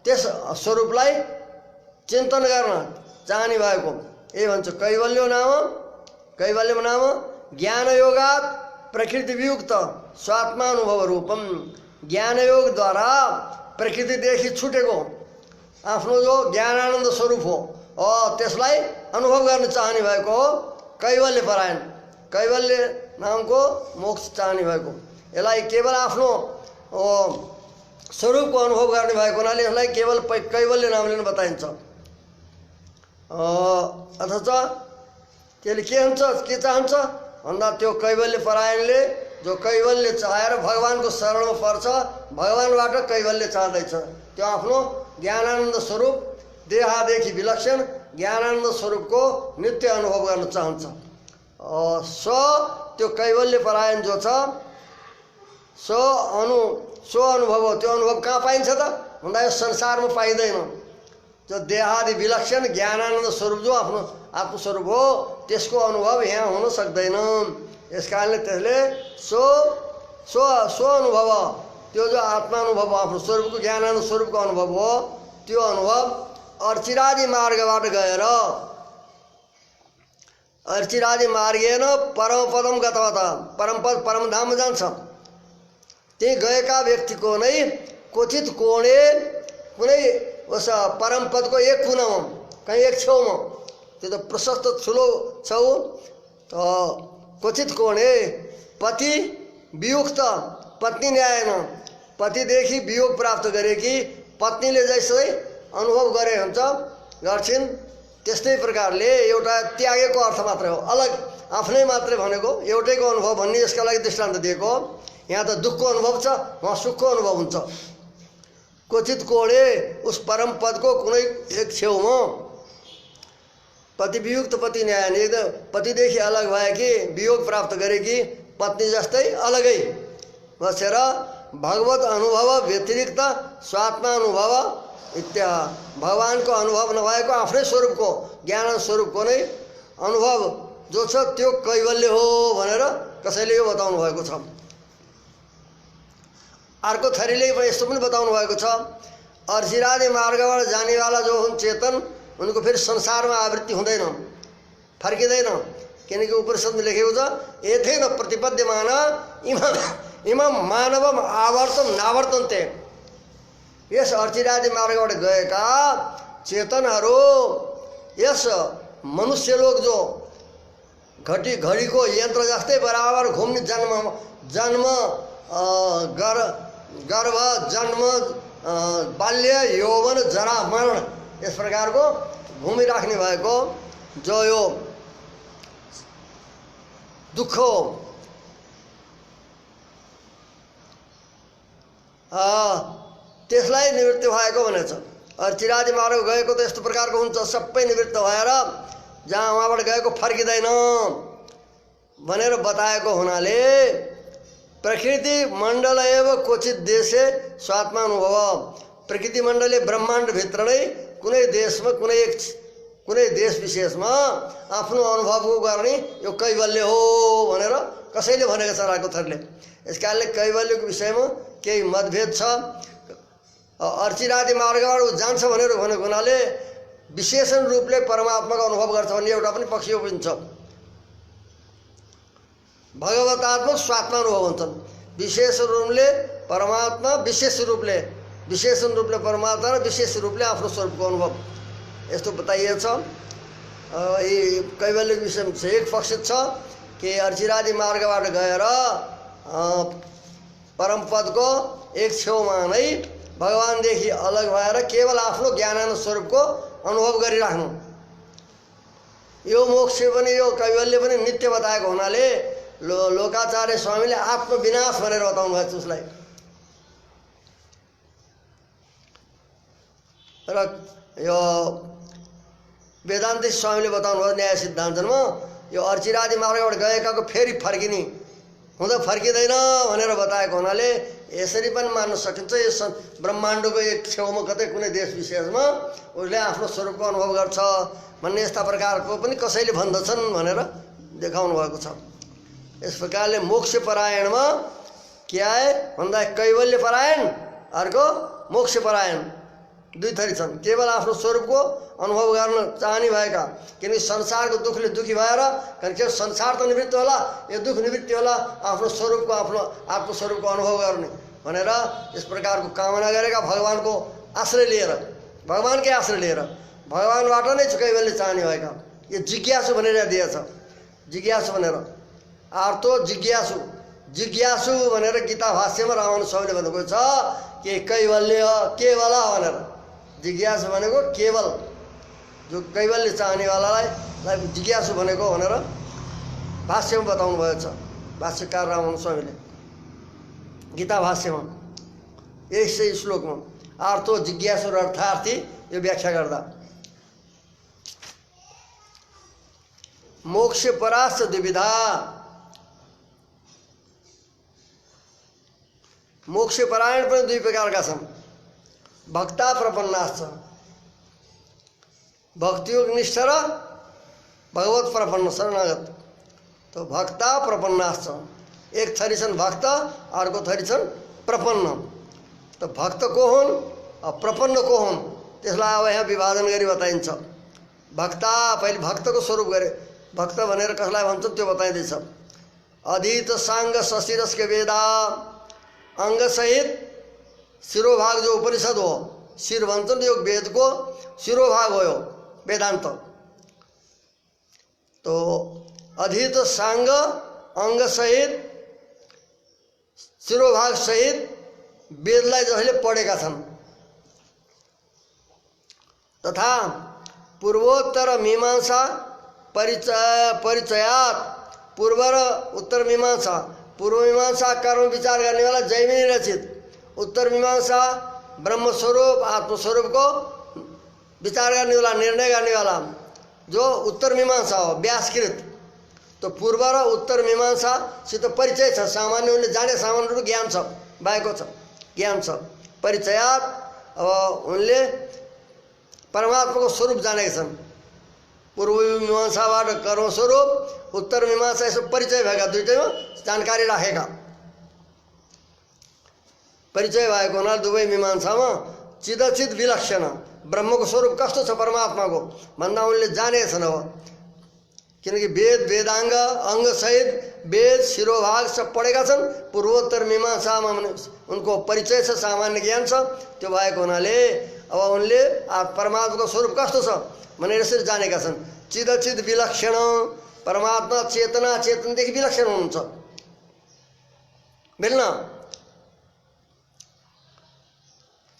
त्यस स्वरूपलाई चिन्तन गर्न चाहने भएको यही भन्छ कैवल्यो नाम। कैवल्यम नाम ज्ञानयोगात् प्रकृति वियुक्त स्वात्मानुभव रूपम। ज्ञानयोगद्वारा प्रकृतिदेखि छुटेको आफ्नो जो ज्ञानानन्द स्वरूप हो त्यसलाई अनुभव गर्न चाहने भएको हो कैवल्य परायण। कैवल्य नामको मोक्ष चाहने भएको, यसलाई केवल आफ्नो स्वरूपको अनुभव गर्ने भएको हुनाले यसलाई केवल कैवल्य नामले नै बताइन्छ। अथच त्यसले के हुन्छ, के चाहन्छ भन्दा त्यो कैवल्य परायणले जो कैवल्य चाहेर भगवानको शरणमा पर्छ, भगवानबाट कैवल्य चाहँदैछ, त्यो आफ्नो ज्ञानानन्द स्वरूप, देहादेखि विलक्षण ज्ञानानन्द स्वरूपको नित्य अनुभव गर्न चाहन्छ। त्यो कैवल्य परायण जो छ सो अनुभव हो। त्यो अनुभव कहाँ पाइन्छ त भन्दा यो संसारमा पाइँदैन। जो देहादि विलक्षण ज्ञानानन्द स्वरूप जो आफ्नो आत्मस्वरूप हो त्यसको अनुभव यहाँ हुन सक्दैन। यस कारणले त्यसले सो अनुभव, त्यो जो आत्मानुभव हो, आफ्नो स्वरूपको ज्ञानानन्द स्वरूपको अनुभव हो, त्यो अनुभव अर्चिरादि मार्गबाट गएर अर्चिरादि मार्गेन परमपदम गतवता परमपद परमधाम जान्छ। त्यही गएका व्यक्तिको नै क्वचित कोणे कुनै उस परमपदको एक कुनामा कहीँ एक छेउमा त्यो त प्रशस्त ठुलो छेउ त क्वचित कोणे पति वियुक्त पत्नी ल्याएन, पतिदेखि वियोग प्राप्त गरेकी पत्नीले जसै अनुभव गरे हुन्छ गर्छिन् त्यस्तै प्रकारले एउटा त्यागेको अर्थ मात्रै हो, अलग आफ्नै मात्रै भनेको एउटैको अनुभव भन्ने यसका लागि दृष्टान्त दिएको। यहाँ त दुःखको अनुभव छ, वहाँ सुखको अनुभव हुन्छ। क्वचित कोणे उस परम पदको कुनै एक छेउमा पति वियुक्त पति न्याय एकदम पतिदेखि अलग भएकी वियोग प्राप्त गरेकी पत्नी जस्तै अलगै बसेर भगवत अनुभव व्यतिरिक्त स्वात्मा अनुभव इत्या भगवानको अनुभव नभएको आफ्नै स्वरूपको ज्ञान स्वरूपको नै अनुभव जो छ त्यो कैवल्य हो भनेर कसैले यो बताउनु भएको छ। अर्को थरीले यस्तो पनि बताउनु भएको छ, अर्चिरादि मार्गबाट जानेवाला जो हुन् चेतन उनको फेरि संसारमा आवृत्ति हुँदैन, फर्किँदैन, किनकि उपनिषद् लेखेको छ एथेन प्रतिपद्यमान इमं मानवम आवर्तम नावर्तन्ते। यस अर्चिरादि मार्गबाट गएका चेतनहरू यस मनुष्यलोक जो घडीको यन्त्र जस्तै बराबर घुम्ने जन्म गर्भ जन्म बाल्य यौवन जरा मरण यस प्रकारको घुमिराख्ने भएको जो यो दुःख हो त्यसलाई निवृत्ति भएको भनेछ। अर्चिरादि मार्ग गएको त यस्तो प्रकारको हुन्छ सबै निवृत्त भएर जहाँ उहाँबाट गएको फर्किँदैन भनेर बताएको हुनाले प्रकृति मण्डल एव क्वचित देशे स्वात्मानुभव प्रकृति मण्डलले ब्रह्माण्डभित्र नै कुनै देशमा कुनै देश विशेषमा आफ्नो अनुभवको गर्ने यो कैवल्य हो भनेर कसैले भनेको छ राको थरले। यस कारणले कैवल्यको विषयमा केही मतभेद छ। अर्चिरादि मार्गबाट ऊ जान्छ भनेर भनेको हुनाले विशेषण रूपले परमात्माको अनुभव गर्छ भन्ने एउटा पनि पक्ष यो पनि छ। भगवतात्मक स्वात्मानुभव हुन्छन्, विशेष रूपले परमात्मा विशेषण रूपले परमात्मा र विशेष रूपले आफ्नो स्वरूपको अनुभव यस्तो बताइएको छ। यी कैवल्यको विषयमा चाहिँ एक पक्ष छ कि अर्चिरादि मार्गबाट गएर परमपदको एक छेउमा नै भगवानदेखि अलग भएर केवल आफ्नो ज्ञानानन्द स्वरूपको अनुभव गरिराख्नु, यो मोक्ष पनि यो कैवल्य पनि नित्य बताएको हुनाले लोकाचार्य स्वामीले आत्मविनाश भनेर बताउनु भएको छ उसलाई। र यो वेदान्तिक स्वामीले बताउनु भयो न्याय सिद्धान्तमा यो अर्चिरादि मार्गबाट गएकाको फेरि फर्किने हुँदा फर्किँदैन भनेर बताएको हुनाले यसरी पनि मान्न सकिन्छ यस ब्रह्माण्डको एक छेउमा कतै कुनै देश विशेषमा उसले आफ्नो स्वरूपको अनुभव गर्छ भन्ने यस्ता प्रकारको पनि कसैले भन्दछन् भनेर देखाउनु भएको छ। यस प्रकारले मोक्ष परायणमा के आए भन्दा कैवल्य परायण अर्को मोक्ष परायण दुई थरी छन्। केवल आफ्नो स्वरूपको अनुभव गर्न चाहने भएका किनकि संसारको दुःखले दुखी भएर किनकि संसार त निवृत्ति होला यो दुःख निवृत्ति होला आफ्नो स्वरूपको आफ्नो आत्मस्वरूपको अनुभव गर्ने भनेर यस प्रकारको कामना गरेका भगवानको आश्रय लिएर भगवानकै आश्रय लिएर भगवानबाट नै कैवल्य चाहने भएका यो जिज्ञासु भनेर दिएछ। जिज्ञासु भनेर आर्तो जिज्ञासु भनेर गीता भाष्यमा रामानुज स्वामीले भन्नुभएको छ कि कैवल्य केवल भनेर जिज्ञासु भनेको केवल जो कैवल्य चाहनेवालालाई जिज्ञासु भनेको भनेर भाष्यमा बताउनु भएको छ भाष्यकार रामानुज स्वामीले गीता भाष्यमा यसै श्लोकमा आर्तो जिज्ञासु र अर्थार्थी यो व्याख्या गर्दा मोक्ष पराश्च द्विविधा मोक्ष परायण पनि दुई प्रकारका छन्। भक्ता प्रपन्नाश्च भक्तियोगनिष्ठ र भगवत प्रपन्न शरणागत तो भक्ता प्रपन्नाश्च एक थरी छन् भक्त अर्को थरी छन् प्रपन्न। तो भक्त को हुन् प्रपन्न को हुन् त्यसलाई अब यहाँ विभाजन गरी बताइन्छ। भक्ता पहिले भक्तको स्वरूप गरे भक्त भनेर कसलाई भन्छ त्यो बताइदिन्छ। अधीत सांग सशिरस के वेदा, अंग सहित शिरोभाग जो उपनिषद हो, शिर भन्छन् यो वेदको शिरोभाग हो यो वेदान्त। तो अधीत सांग अंग सहित शिरोभाग सहित वेदलाई जसले पढेका छन् तथा पूर्वोत्तर मीमांसा परिचयात, पूर्व र उत्तर मीमांसा, पूर्व मीमांसा कर्म विचार करने वाला जैमिनी रचित, उत्तर मीमांसा ब्रह्मस्वरूप आत्मस्वरूप को विचार करने वाला, निर्णय करने वाला जो उत्तर मीमांसा हो व्यासकृत। तो पूर्व र उत्तर मीमांसासित परिचय छ, सामान्य उनले जाने सामान्य रूप ज्ञान छ, भएको छ, ज्ञान छ। परिचयात अब उनले परमात्माको स्वरूप जानेका छन्। पूर्व मीमांसाबाट कर्म स्वरूप, उत्तर मीमांसा यसो परिचय भएका, दुईटैमा जानकारी राखेका, परिचय भएको हुनाले दुवै मीमांसामा चिदचित विलक्षण ब्रह्मको स्वरूप कस्तो छ परमात्माको भन्दा उनले जानेका छन्। अब किनकि वेद वेदांग अंग सहित वेद शिरोभाग सब पढेका छन्। पूर्वोत्तर मीमांसामा उनको परिचय छ, सामान्य ज्ञान छ। त्यो भएको हुनाले अब उनले परमात्माको स्वरूप कस्तो छ भनेर यसरी जानेका छन्। चिदचित विलक्षण परमात्मा चेतना चेतनदेखि विलक्षण हुनुहुन्छ। भिन्न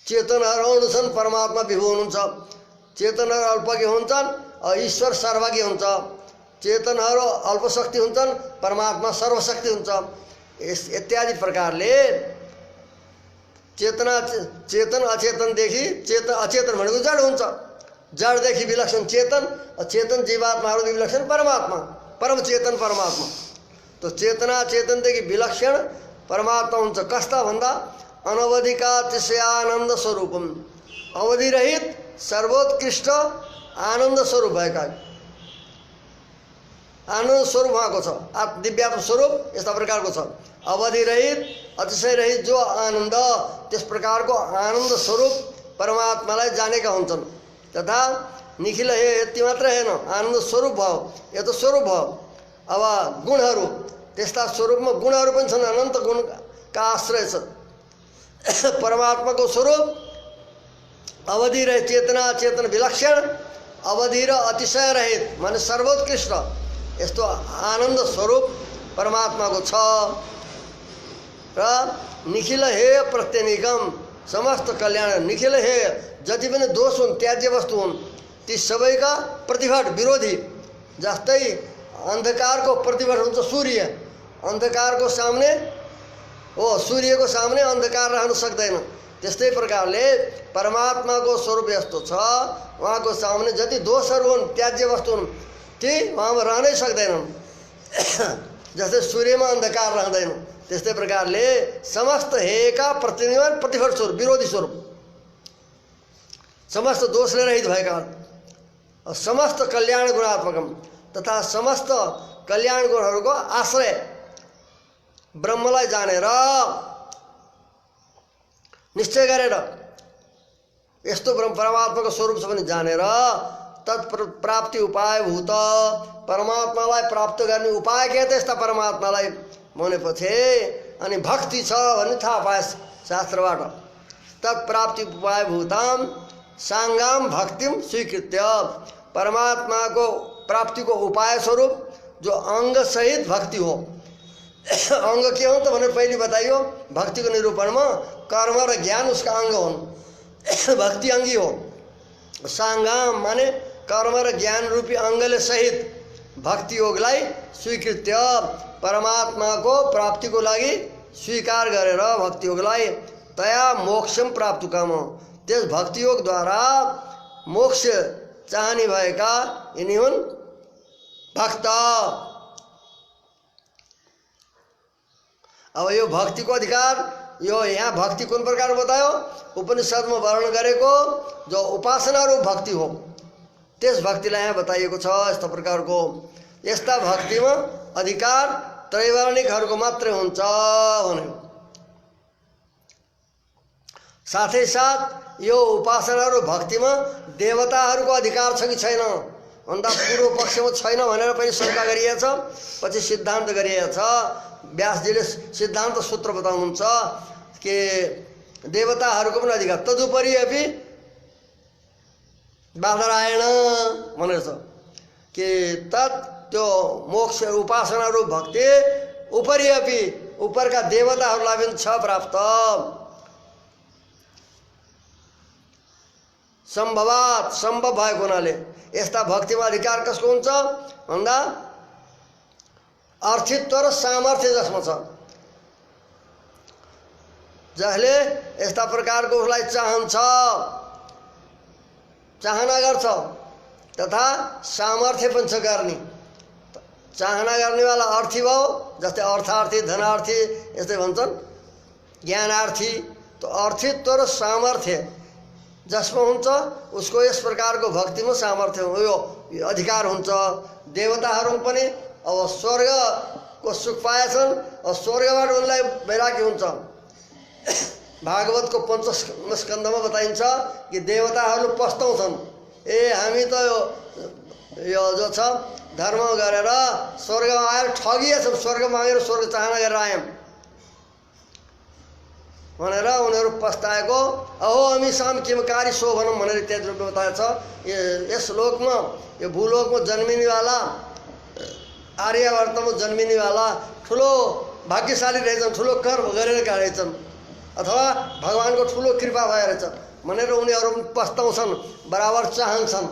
चेतनहरू अणु छन्, परमात्मा विभु हुनुहुन्छ। चेतनहरू अल्पज्ञ हुन्छन्, ईश्वर सर्वज्ञ हुन्छ। चेतनहरू अल्पशक्ति हुन्छन्, परमात्मा सर्वशक्ति हुन्छ। इत्यादि प्रकारले चेतना चेतन अचेतनदेखि अचेतन भनेको जड हुन्छ, जडदेखि विलक्षण चेतन, चेतन जीवात्माहरूदेखि विलक्षण परमात्मा, परम चेतन परमात्मा। तो चेतना चेतनदेखि विलक्षण परमात्मा हुन्छ। कस्ता भन्दा अनवधिकातिशयानन्द स्वरूपम, अवधिरहित सर्वोत्कृष्ट आनन्द स्वरूप भएका, आनन्द स्वरूप उहाँको छ। दिव्यात्म स्वरूप यस्ता प्रकारको छ। अवधिरहित अतिशय रहित जो आनन्द, त्यस प्रकारको आनन्द स्वरूप परमात्मालाई जानेका हुन्छन्। तथा निखिल हे यति मात्र होइन, आनन्द स्वरूप भयो, यो त स्वरूप भयो। अब गुणहरू, त्यस्ता स्वरूपमा गुणहरू पनि छन्, अनन्त गुणका आश्रय छ। परमात्माको स्वरूप अवधि रहित, चेतना चेतन विलक्षण, अवधि र अतिशय रहित माने सर्वोत्कृष्ट यस्तो आनन्द स्वरूप परमात्माको छ। र निखिल हे प्रत्यनिगम, समस्त कल्याण, निखिल हे जति पनि दोष हुन्, त्याज्य वस्तु हुन्, ती सबैका प्रतिभट विरोधी। जस्तै अन्धकारको प्रतिभट हुन्छ सूर्य, अन्धकारको सामने सूर्यको सामने अन्धकार रहन सक्दैन। त्यस्तै प्रकारले परमात्माको स्वरूप यस्तो छ, उहाँको सामने जति दोषहरू हुन्, त्याज्य वस्तु हुन्, ती उहाँमा रहनै सक्दैनन्। जस्तै सूर्यमा अन्धकार रहँदैन, त्यस्तै प्रकारले समस्त हेका प्रतिनिधि प्रतिफल स्वरूप, विरोधी स्वरूप, समस्त दोषले रहित भएका, समस्त कल्याण गुणात्मकम तथा समस्त कल्याण गुणहरूको आश्रय ब्रह्मलाई जानेर निश्चय गरेर, यस्तो परमात्माको स्वरूप छ भने जानेर तत्प्राप्ति उपाय भूत, परमात्मालाई प्राप्त गर्ने उपाय के त यस्ता परमात्मालाई भनेपछि अनि भक्ति छ भन्ने थाहा पाए शास्त्रबाट। तत्प्राप्ति उपाय भूताम सांगाम भक्तिम स्वीकृत्य, परमात्माको प्राप्तिको उपाय स्वरूप जो अंग सहित भक्ति हो। अंग के हो त भनेर पहिले बताइयो। भक्तिको निरूपणमा कर्म र ज्ञान उसका अंग हुन्, भक्ति अंगी हो। सांगाम माने कर्म र ज्ञान रूपी अंगले सहित भक्ति योगलाई स्वीकृत्य, परमात्माको प्राप्तिको लागि स्वीकार गरेर भक्ति योगलाई तया मोक्षम प्राप्त काम, त्यस भक्ति योगद्वारा मोक्ष चाहने भएका यिनी हुन् भक्त। अब यो भक्तिको अधिकार, यो यहाँ भक्ति कुन प्रकार बतायो उपनिषदमा वर्णन गरेको जो उपासना रूप भक्ति हो, त्यस भक्तिलाई यहाँ बताइएको छ। यस्ता प्रकारको यस्ता भक्तिमा अधिकार त्रैवर्णिकहरूको मात्रै हुन्छ भन्यो। साथै साथ यो उपासना र भक्तिमा देवताहरूको अधिकार छ कि छैन भन्दा पूर्व पक्षमा छैन भनेर पनि शङ्का गरिएछ, पछि सिद्धान्त गरिएछ। व्यासजीले सिद्धान्त सूत्र बताउनुहुन्छ कि देवताहरूको पनि अधिकार तदुपरि अपि बाधरायण भनेर छ कि त्यो मोक्ष उपासना रूप भक्ति उपरि अपि उपरका देवताहरूलाई पनि छ प्राप्त। सम्भवात सम्भव भएको हुनाले यस्ता भक्तिमा अधिकार कसको हुन्छ भन्दा अर्थित्व र सामर्थ्य जसमा छ, जसले यस्ता प्रकारको उसलाई चाहन्छ, चाहना गर्छ तथा सामर्थ्य पनि छ गर्ने। चाहना गर्नेवाला अर्थी भयो, जस्तै अर्थार्थी धनार्थी यस्तै भन्छन्, ज्ञानार्थी। तो अर्थित्व र सामर्थ्य जसमा हुन्छ उसको यस प्रकारको भक्तिमा सामर्थ्य यो अधिकार हुन्छ। देवताहरू पनि अब स्वर्गको सुख पाएछन्, अब स्वर्गबाट उनलाई वैराग्य हुन्छ। भागवतको 5 स्कन्धमा बताइन्छ कि देवताहरू पस्ताउँछन्, ए हामी त यो जो छ धर्म गरेर स्वर्गमा आएर ठगिएछौँ, स्वर्ग मागेर स्वर्ग चाहना गरेर आयौँ भनेर उनीहरू पस्ताएको। अहो हामी साम किमकारी सो भनौँ भनेर इत्यादि रूपमा बताएको छ। यस लोकमा यो भूलोकमा जन्मिनेवाला आर्यवर्तमा जन्मिनेवाला ठुलो भाग्यशाली रहेछन्, ठुलो कर्म गरेर रहेछन् अथवा भगवानको ठुलो कृपा भएर रहेछ भनेर उनीहरू पनि पस्ताउँछन्, बराबर चाहन्छन्।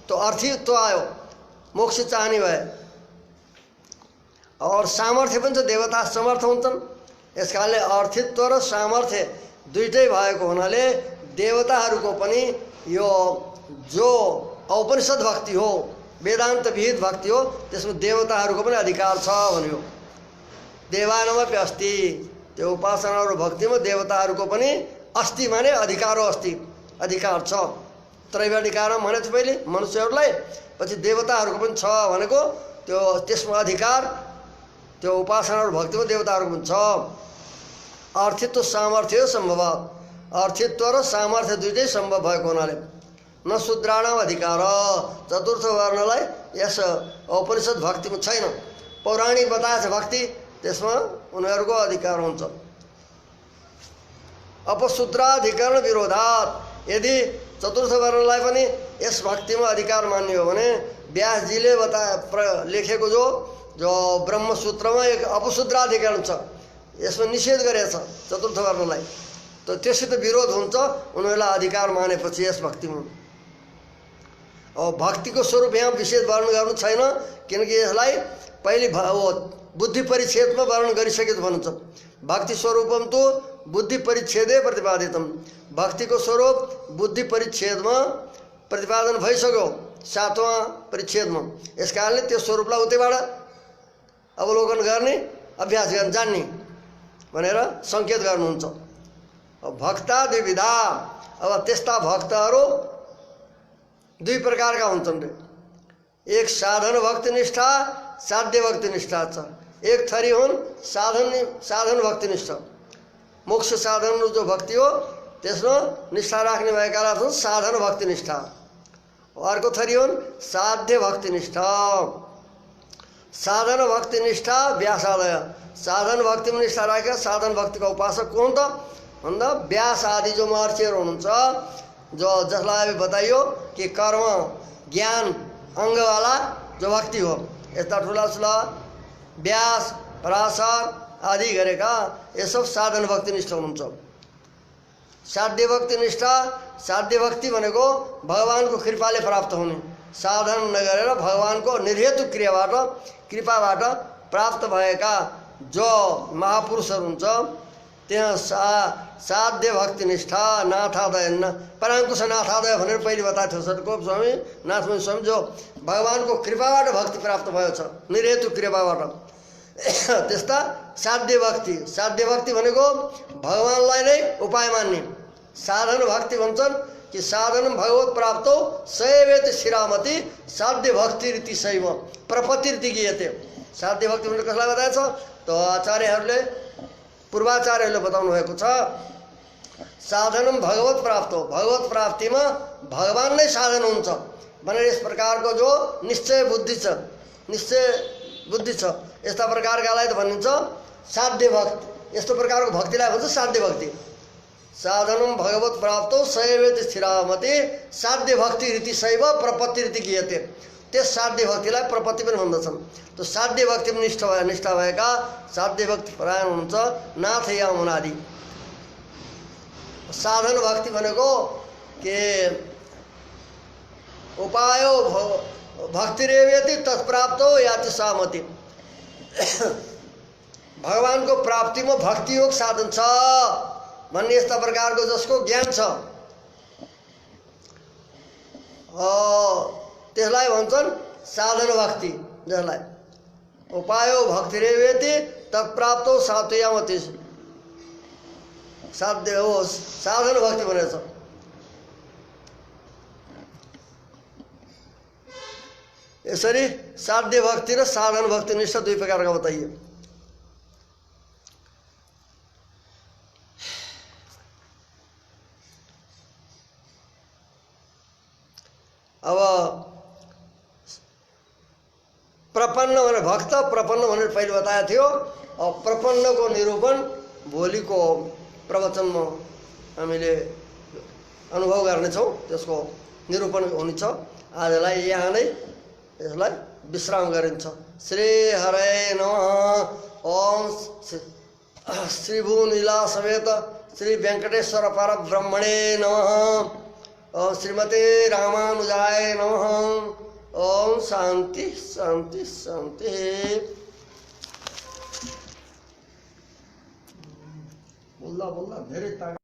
तो अर्थित्व आयो, मोक्ष चाहने भए। और सामर्थ्य पनि छ, देवता समर्थ हुन्छन्। यस कारणले अर्थित्व र सामर्थ्य दुइटै भएको हुनाले देवताहरूको पनि यो जो औपनिषद भक्ति हो, वेदान्त विहित भक्ति हो, त्यसमा देवताहरूको पनि अधिकार छ भन्यो। देवानमपि अस्ति, त्यो उपासना र भक्तिमा देवताहरूको पनि अस्ति माने अधिकार अस्ति, अधिकार छ। त्रैवाटिकारमा भनेको थियो पहिले मनुष्यहरूलाई, पछि देवताहरूको पनि छ भनेको त्यो त्यसमा अधिकार त्यो उपासना र भक्तिमा देवताहरूको पनि छ। अर्थित्व सामर्थ्य सम्भव, अर्थित्व र सामर्थ्य दुइटै सम्भव भएको हुनाले न शूद्राणाम अधिकार, चतुर्थ वर्णलाई यस औपनिषद भक्तिमा छैन। पौराणिक बताएछ भक्ति, त्यसमा उनीहरूको अधिकार हुन्छ। अपशूद्राधिकरण विरोधात्, यदि चतुर्थ वर्णलाई पनि यस भक्तिमा अधिकार मान्ने हो भने व्यासजीले लेखेको जो ब्रह्मसूत्रमा एक अपशूद्राधिकरण छ, यसमा निषेध गरेछ चतुर्थ वर्णलाई। त त्यससित विरोध हुन्छ उनीहरूलाई अधिकार मानेपछि यस भक्तिमा। अब भक्तिको स्वरूप यहाँ विशेष वर्णन गर्नु छैन, किनकि यसलाई पहिले बुद्धि परिच्छेदमा वर्णन गरिसकेको भन्छ। भक्ति स्वरूपम तो बुद्धि परिच्छेदे प्रतिपादितम, भक्तिको स्वरूप बुद्धि परिच्छेदमा प्रतिपादन भइसक्यो 7वां परिच्छेदमा। यस कारणले त्यो स्वरूपलाई उतैबाट अवलोकन गर्ने, अभ्यास गर्न जान्ने भनेर सङ्केत गर्नुहुन्छ। भक्ता द्विविधा, अब त्यस्ता भक्तहरू दुई प्रकारका हुन्छन्। एक साधन भक्ति निष्ठा, साध्य भक्ति निष्ठा छ। एक थरी हुन् साधन भक्ति निष्ठा, मोक्ष साधन जो भक्ति हो त्यसमा निष्ठा राख्ने भएकालाई छन् साधन भक्ति निष्ठा। अर्को थरी हुन् साध्य भक्ति निष्ठा। साधन भक्ति निष्ठा व्यासादय, साधन भक्तिमा निष्ठा राखेर साधन भक्तिका उपासक को हुन् त भन्दा व्यास आदि जो महर्षिहरू हुनुहुन्छ, जो जसलाई बताइयो कि कर्म ज्ञान अङ्गवाला जो भक्ति हो। यस्ता ठुला ठुला व्यास पराशर आदि गरेका ये सब साधन भक्ति निष्ठा हुनुहुन्छ। साध्य भक्ति निष्ठा, साध्य भक्ति भनेको भगवानको कृपाले प्राप्त हुने, साधन नगरेर भगवानको निर्हेतु क्रियाबाट कृपाबाट प्राप्त भएका जो महापुरुषहरू हुन्छ त्यहाँ साध्य भक्ति निष्ठा नाथादय पराङ्कुश नाथादय भनेर पहिले बताएको थियो सटकोप स्वामी नाथमणि स्वामी, जो भगवानको कृपाबाट भक्ति प्राप्त भएको छ निर्हेतु कृपाबाट। त्यस्ता साध्य भक्ति, साध्य भक्ति भनेको भगवानलाई नै उपाय मान्ने। साधन भक्ति भन्छन् कि साधन भगवत प्राप्तो सैवेत शिरामति साध्य भक्ति रीति शैव प्रपत्ति रीति गीयते। साध्य भक्ति भनेर कसलाई बताएको छ त आचार्यहरूले पूर्वाचार्यहरूले बताउनु भएको छ। साधनम भगवत प्राप्तो, भगवत प्राप्तिमा भगवान नै साधन हुन्छ भनेर यस प्रकारको जो निश्चय बुद्धि छ, निश्चय बुद्धि छ, यस्ता प्रकारकालाई त भनिन्छ साध्य भक्ति। यस्तो प्रकारको भक्तिलाई भन्छ साध्य भक्ति। साधनम भगवत प्राप्तो शैवेति स्थिरामति साध्य भक्ति रीति शैव प्रपत्ति रीति गीयते। त्यस साध्य भक्तिलाई प्रपत्ति पनि भन्दछन्। त्यो साध्य भक्तिमा निष्ठा भएका साध्य भक्ति परायण हुन्छ नाथ या मुनादि। साधन भक्ति भनेको के उपायो भक्तिरेवेति तत्प्राप्तो याति सामति। भगवानको प्राप्तिमा भक्ति योग साधन छ भन्ने यस्ता प्रकारको जसको ज्ञान छ त्यसलाई भन्छन् साधन भक्ति। जसलाई उपायो भक्तिरेवेति तत्प्राप्तो सात्वयामति साध्य हो साधन भक्ति भनेको छ। यसरी साध्य भक्ति र साधन भक्ति निष्ठा दुई प्रकार का बताइए। अब प्रपन्न भने भक्त प्रपन्न भनेर पहिले बताएको थियो। अब प्रपन्नको निरूपण भोलिको प्रवचनमा हामीले अनुभव गर्नेछौँ, त्यसको निरूपण हुनेछ। आजलाई यहाँ नै यसलाई विश्राम गरिन्छ। श्री हरे नमः। ओम श्री भूनीला समेत श्री वेंकटेश्वर परब्रह्मणे नमः। ओम श्रीमते रामानुजाय नमः। ओम शांति शांति शांति। बोल्दा बोल्दा धेरै तागत